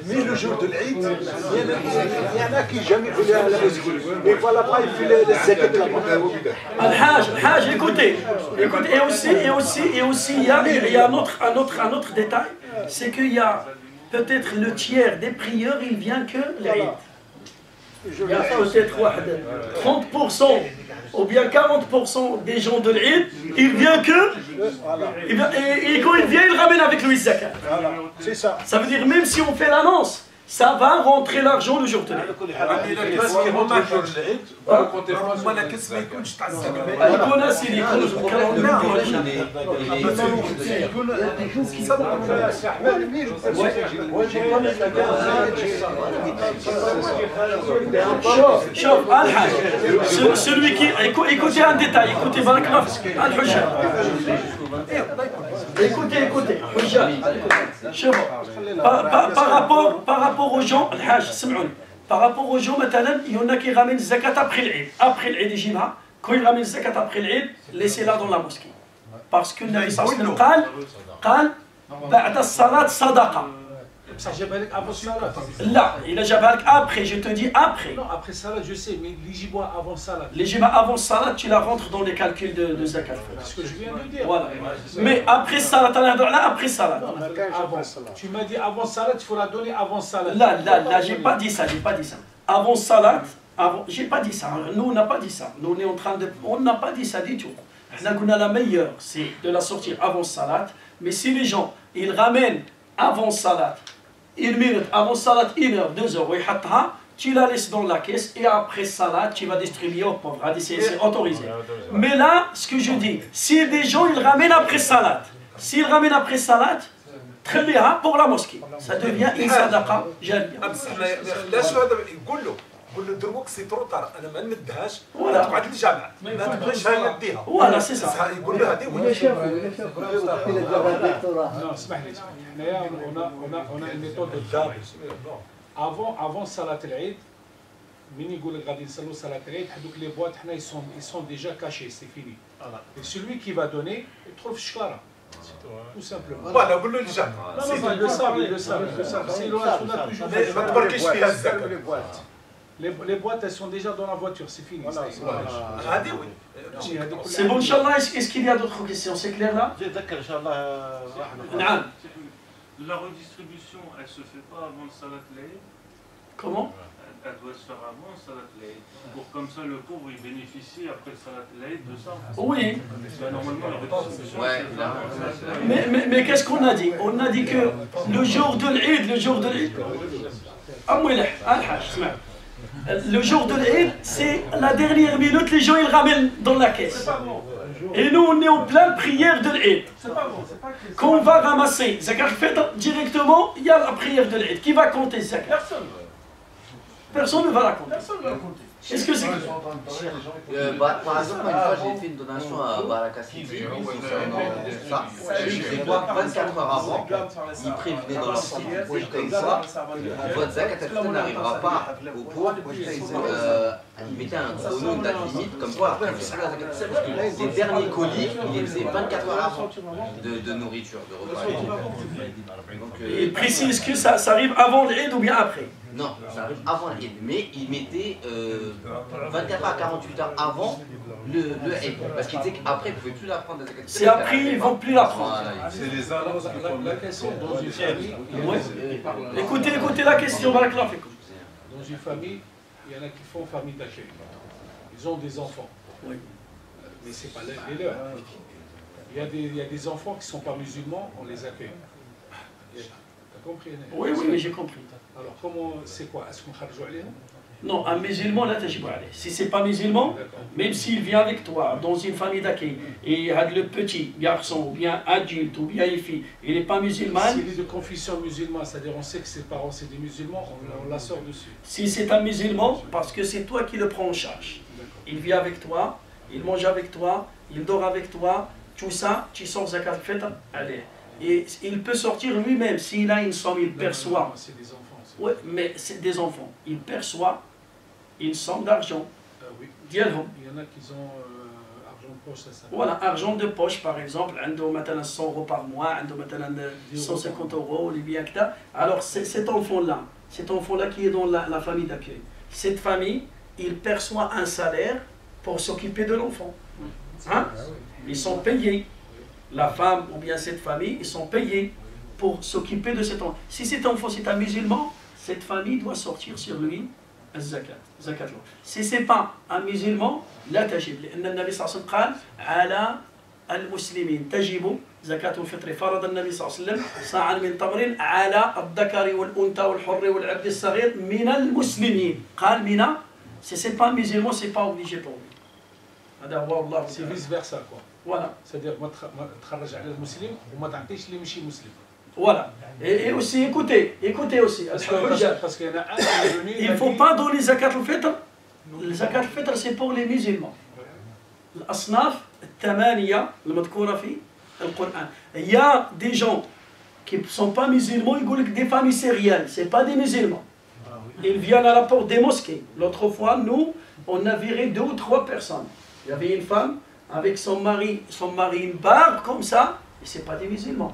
Mais le jour de l'Aïd, il y en a qui jamais venaient à la mosquée. Et voilà, pas, il fait les zakat de la mosquée. Al-Hajj, écoutez, et aussi, il y a un autre détail. C'est qu'il y a peut-être le tiers des prieurs, il vient que l'Aïd. Il y a peut-être 30% ou bien 40% des gens de l'Aïd, il vient que... Et quand il vient, il ramène avec lui zakat. C'est ça. Ça veut dire même si on fait l'annonce, ça va rentrer l'argent le jour de l'Aïd. Celui qui... Écoutez un détail, écoutez Barakallah Al-Hujja. Écoutez, par rapport aux gens, Al-Hajj, par rapport aux gens, il y en a qui ramènent zakat après l'Aïd. Après l'Aïd, quand ils ramènent zakat après l'Aïd, laissez-la dans la mosquée. Parce que le Nabi sallallahu alayhi wa sallam قال بعد الصلاة صدقة. Là, il a jabalak après, je te dis après. Non, après salat, je sais, mais l'Ijibois avant salat. L'Ijibois avant salat, tu la rentres dans les calculs de zakat. C'est ce que je viens de dire. Voilà. Mais après salat, après salat. Tu m'as dit avant salat, il faut la donner avant salat. Là, j'ai pas dit ça, Avant salat, j'ai pas dit ça. Nous, on n'a pas dit ça. Nous, on n'a pas dit ça du tout. On a la meilleure, c'est de la sortir avant salat. Mais si les gens, ils ramènent avant salat, 1 minute, avant salat, 1 heure, 2 heures, tu la laisses dans la caisse et après salat, tu vas distribuer aux pauvres. C'est autorisé. Mais là, ce que je dis, si des gens, ils ramènent après salat, s'ils ramènent après salat, très bien, pour la mosquée, ça devient une sadaqa jariya. قول له دروك سي ترو طار انا ما ندهاش ولا تقعد للجامعه ما تبغيش هي نديها ولا سي صح يقول له هذه ولا Non, اسمح لي حنايا on a une méthode avant salat al-Eid من يقول لك غادي نصلوا صلاه العيد هذوك لي بواط حنا ils sont déjà cachés, c'est fini. Et celui qui va donner, il trouve shkara. Tout simplement. Voilà, قول له للجامعه. Non, il le savent. C'est on a toujours ما تبركش فيها الزكاه. Les boîtes, elles sont déjà dans la voiture, c'est fini. C'est bon, Inch'Allah. Est-ce qu'il y a d'autres questions? C'est clair là? La redistribution, elle ne se fait pas avant le salat l'Aïd? Comment? Elle doit se faire avant le salat l'Aïd. Pour comme ça, le pauvre, il bénéficie après le salat l'Aïd de ça. Oui. Normalement, la redistribution, mais qu'est-ce qu'on a dit? On a dit que le jour de l'Aïd, le jour de l'Aïd, le jour de l'Aïd, c'est la dernière minute, les gens ils ramènent dans la caisse. Et nous on est en pleine prière de l'Aïd. Quand on va ramasser Zakat al-Fitr, directement, il y a la prière de l'Aïd. Qui va compter Zakat? Personne ne va la compter. Est-ce que c'est... Par exemple, une fois j'ai fait une donation à Baraka City concernant ça. Les bois 24 heures avant, ils prévenaient dans le site comme ça, votre zakat al-fitr n'arrivera pas au pauvres. Ils mettaient un chrono, une date limite, comme quoi après, il faut la zakat al-fitr, parce que les derniers colis, ils les faisaient 24 heures avant de nourriture, de repas. Il précise que ça arrive avant l'Aïd ou bien après? Non, ça arrive avant l'Aïd, mais ils mettaient 24 à 48 heures avant le Eid. Parce qu'ils disaient qu'après, ils ne pouvaient plus la prendre. C'est après, ils ne vont plus la prendre. C'est les annonces qui font la question dans une famille. Écoutez la question, Barakallah fik. Dans une famille, il y en a qui font famille d'accueil. Ils ont des enfants. Oui. Mais ce n'est pas les leurs. Il y a des enfants qui ne sont pas musulmans, on les accueille. T'as compris? Oui, j'ai compris. Alors, comment, c'est quoi? Est-ce qu'on kharjou alayhom? Non, un musulman, là, t'as pas. Si c'est pas musulman, même s'il vient avec toi dans une famille d'accueil, et il y a le petit garçon, ou bien adulte, ou bien une fille, il n'est pas musulman. S'il est de confession musulmane, c'est-à-dire on sait que ses parents c'est des musulmans, on la sort dessus. Si c'est un musulman, parce que c'est toi qui le prends en charge. Il vit avec toi, il mange avec toi, il dort avec toi, tout ça, tu sors zakat al-fitr, allez. Et il peut sortir lui-même, s'il a une somme, il perçoit. C'est des enfants. Oui, mais c'est des enfants. Il perçoit une somme d'argent. Oui. Il y en a qui ont argent de poche, ça. Voilà, argent de poche par exemple, il a 100 € par mois, il a 150 €, les biens que t'as. Alors cet enfant-là qui est dans la famille d'accueil, cette famille, il perçoit un salaire pour s'occuper de l'enfant. Hein? Ils sont payés. La femme ou bien cette famille, ils sont payés pour s'occuper de cet enfant. Si cet enfant c'est un musulman, cette famille doit sortir sur lui الزكاة زكاة الفطر. Si c'est pas un musulman لا تجب لأن النبي صلى الله عليه وسلم قال على المسلمين تجب زكاة الفطر. فرض النبي صلى الله عليه وسلم صاعا من تمر على الذكر والأنثى والحر والعبد الصغير من المسلمين. قال من si c'est pas un musulman c'est pas obligé pour lui. هذا هو الله. C'est vice versa quoi. Voilà. C'est-à-dire ما تخرج على المسلم وما تعطيش اللي ماشي مسلم. Voilà. Et aussi, écoutez aussi. Parce qu'il y en a un qui est venu. Il ne faut pas donner zakat al-fitr. Le zakat al-fitr, c'est pour les musulmans. L'asnaf, الثمانية المذكورة في القرآن. Il y a des gens qui ne sont pas musulmans, ils disent des familles syriennes. Ce n'est pas des musulmans. Ils viennent à la porte des mosquées. L'autre fois, nous, on a viré 2 ou 3 personnes. Il y avait une femme avec son mari une barbe comme ça, et ce n'est pas des musulmans.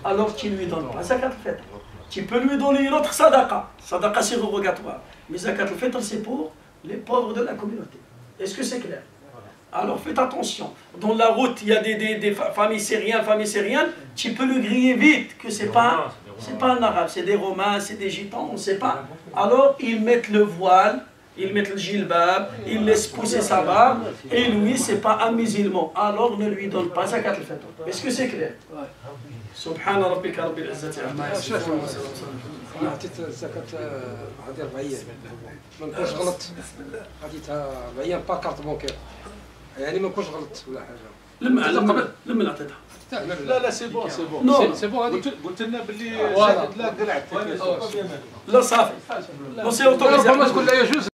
Alors tu ne lui donnes pas zakat al-fitr. Tu peux lui donner une autre sadaqa. Sadaqa c'est rogatoire. Mais zakat al-fitr c'est pour les pauvres de la communauté. Est-ce que c'est clair? Alors faites attention. Dans la route, il y a des familles syriennes, tu peux le griller vite, que c'est pas un arabe, c'est des romains, c'est des gitans, on ne sait pas. Alors ils mettent le voile, ils mettent le jilbab, ils laissent pousser sa barbe, et lui c'est pas un musulman. Alors ne lui donne pas zakat al-fitr. Est-ce que c'est clair? سبحان ربك رب العزة عما يصفون. أنا عطيت الزكاة هذه 4 أيام ما نكونش غلط عطيتها 4 أيام با كارت بونكير يعني ما نكونش غلط ولا حاجة. لما عطيتها لا سي بون سي بون قلت لنا باللي لا قلعت لا صافي. ربما تكون لا يجوز